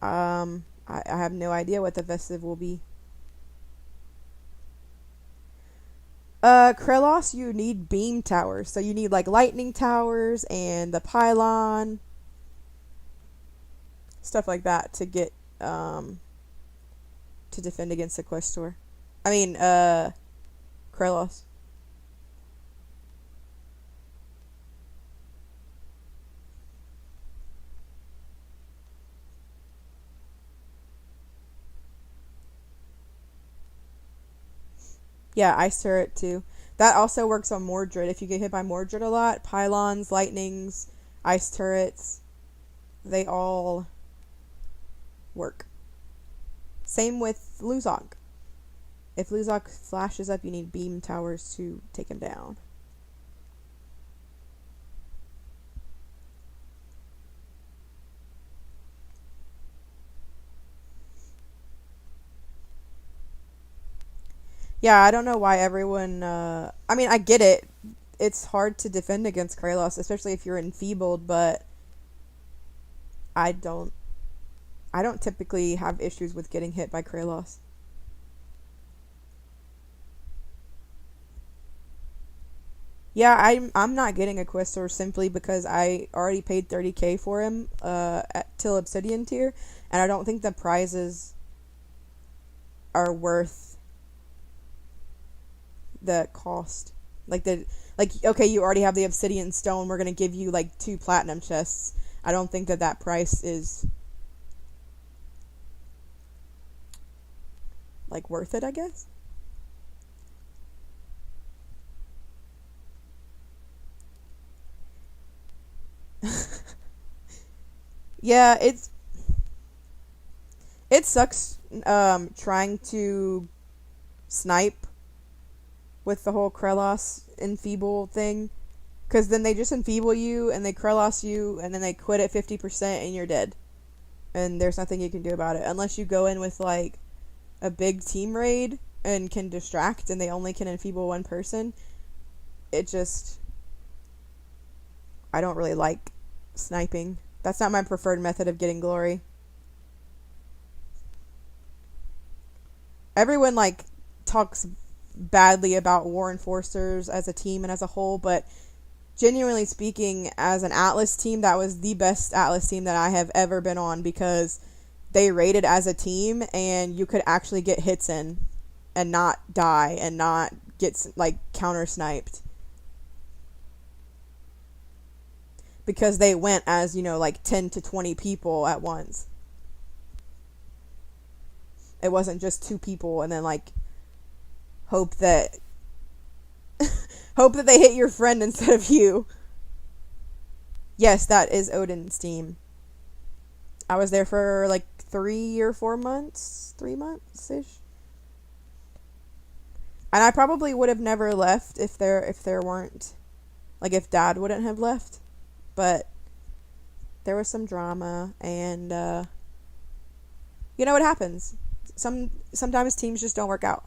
I have no idea what the festive will be. Krelos, you need beam towers. So you need like lightning towers and the pylon. Stuff like that to get, to defend against Equestor. I mean, Krelos. Yeah, ice turret too. That also works on Mordred. If you get hit by Mordred a lot, pylons, lightnings, ice turrets, they all work. Same with Luzok. If Luzok flashes up, you need beam towers to take him down. Yeah, I don't know why everyone, I mean, I get it. It's hard to defend against Kralos, especially if you're enfeebled, but I don't typically have issues with getting hit by Kralos. Yeah, I'm not getting Equestor simply because I already paid 30k for him till Obsidian tier, and I don't think the prizes are worth the cost. Okay, you already have the Obsidian stone, we're gonna give you like 2 platinum chests. I don't think that price is like worth it, I guess. Yeah, it sucks trying to snipe with the whole Krelos enfeeble thing, because then they just enfeeble you and they Krelos you and then they quit at 50% and you're dead, and there's nothing you can do about it unless you go in with like a big team raid and can distract and they only can enfeeble one person. I don't really like sniping. That's not my preferred method of getting glory. Everyone like talks badly about War Enforcers as a team and as a whole, but genuinely speaking, as an Atlas team, that was the best Atlas team that I have ever been on, because they raided as a team and you could actually get hits in and not die and not get like counter sniped, because they went as, like 10 to 20 people at once. It wasn't just 2 people and then like hope that they hit your friend instead of you. Yes, that is Odin's team. I was there for like 3 or 4 months, 3 months ish, and I probably would have never left if there weren't, like, if Dad wouldn't have left, but there was some drama, and you know what happens. Sometimes teams just don't work out.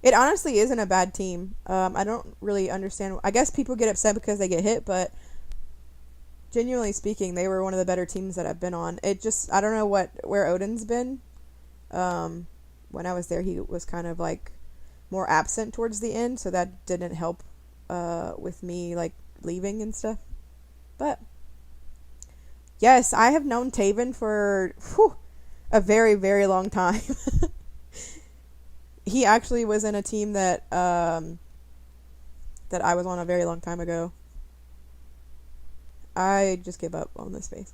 It honestly isn't a bad team. I don't really understand. I guess people get upset because they get hit, but genuinely speaking, they were one of the better teams that I've been on. It just, I don't know where Odin's been. When I was there, he was kind of like more absent towards the end, so that didn't help with me like leaving and stuff. But yes, I have known Taven for a very, very long time. He actually was in a team that that I was on a very long time ago. I just gave up on this space.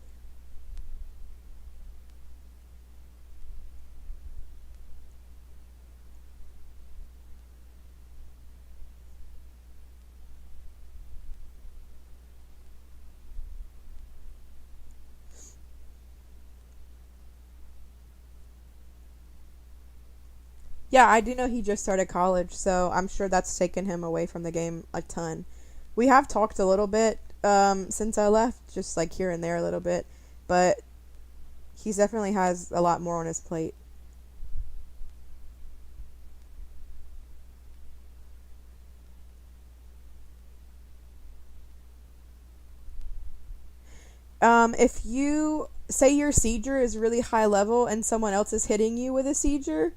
Yeah, I do know he just started college, so I'm sure that's taken him away from the game a ton. We have talked a little bit since I left, just like here and there a little bit, but he definitely has a lot more on his plate. If you say your sieger is really high level and someone else is hitting you with a sieger,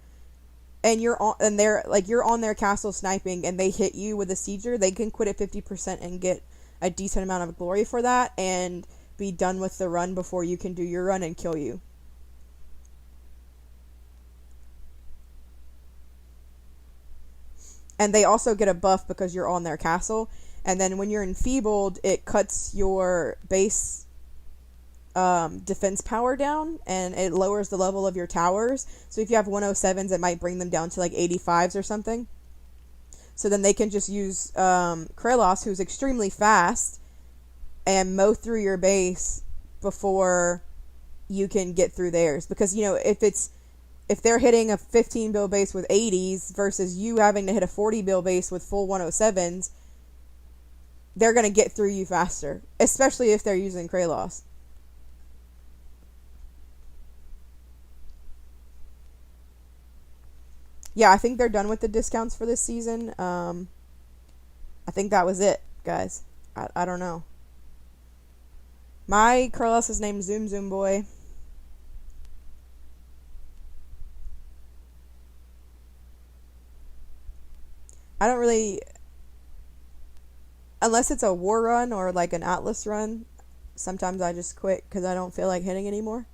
and they're like you're on their castle sniping and they hit you with a sieger, they can quit at 50% and get a decent amount of glory for that and be done with the run before you can do your run and kill you. And they also get a buff because you're on their castle. And then when you're enfeebled, it cuts your base defense power down, and it lowers the level of your towers. So if you have 107s, it might bring them down to like 85s or something. So then they can just use Kralos, who's extremely fast, and mow through your base before you can get through theirs. Because, you know, if they're hitting a 15 bill base with 80s versus you having to hit a 40 bill base with full 107s, they're going to get through you faster, especially if they're using Kralos. Yeah, I think they're done with the discounts for this season. I think that was it, guys. I don't know. My Kralos is named Zoom Zoom Boy. I don't really, unless it's a war run or like an Atlas run, sometimes I just quit because I don't feel like hitting anymore.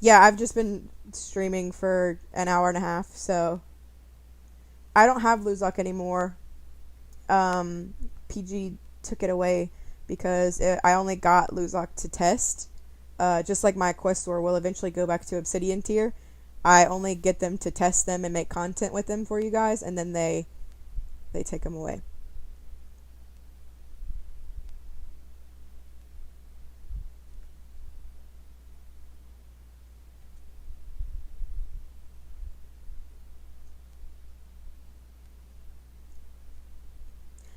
Yeah, I've just been streaming for an hour and a half, so I don't have Lose Luck anymore. PG took it away because I only got Lose Luck to test. Just like my Equestor will eventually go back to Obsidian tier. I only get them to test them and make content with them for you guys, and then they take them away.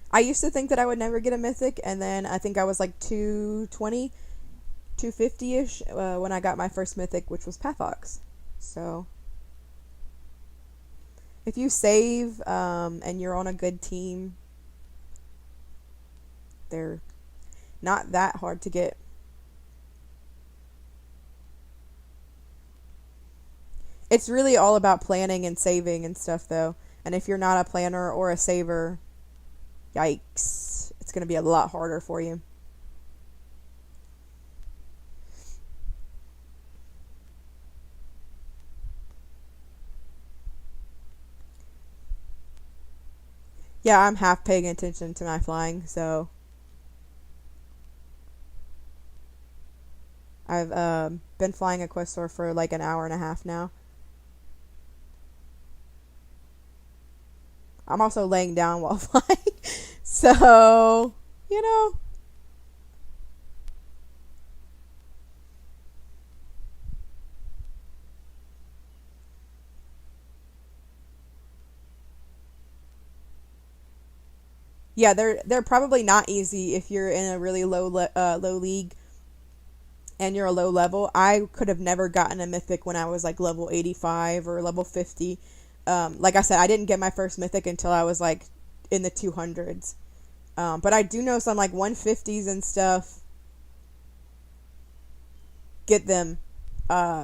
I used to think that I would never get a Mythic, and then I think I was like 220, 250-ish when I got my first Mythic, which was Pathox. So if you save and you're on a good team, they're not that hard to get. It's really all about planning and saving and stuff, though. And if you're not a planner or a saver, yikes, it's going to be a lot harder for you. Yeah, I'm half paying attention to my flying, so I've been flying Equestor for like an hour and a half now. I'm also laying down while flying, so, you know. Yeah, they're probably not easy if you're in a really low league and you're a low level. I could have never gotten a mythic when I was like level 85 or level 50. Like I said, I didn't get my first Mythic until I was like in the 200s. But I do know some like 150s and stuff get them.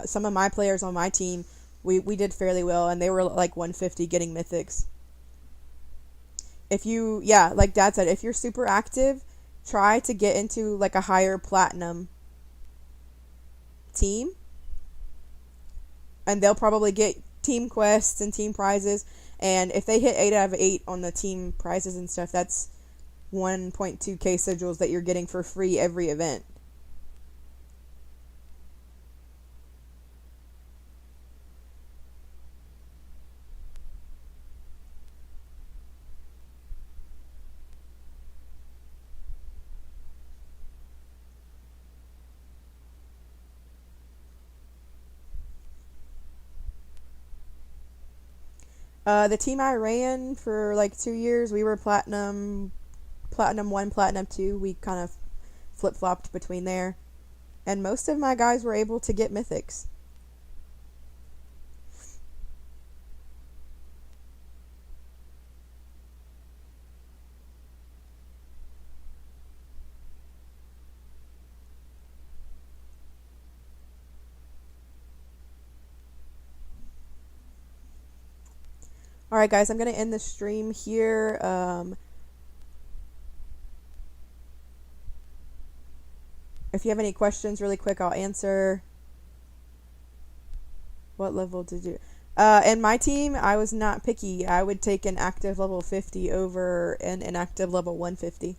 Some of my players on my team, we did fairly well, and they were like 150 getting Mythics. If you, yeah, like Dad said, if you're super active, try to get into like a higher platinum team, and they'll probably get team quests and team prizes. And if they hit 8 out of 8 on the team prizes and stuff, that's 1.2k sigils that you're getting for free every event. The team I ran for like 2 years, we were platinum 1, platinum 2. We kind of flip-flopped between there. And most of my guys were able to get mythics. Alright guys, I'm going to end the stream here. If you have any questions really quick, I'll answer. What level did you... in my team, I was not picky. I would take an active level 50 over an inactive level 150.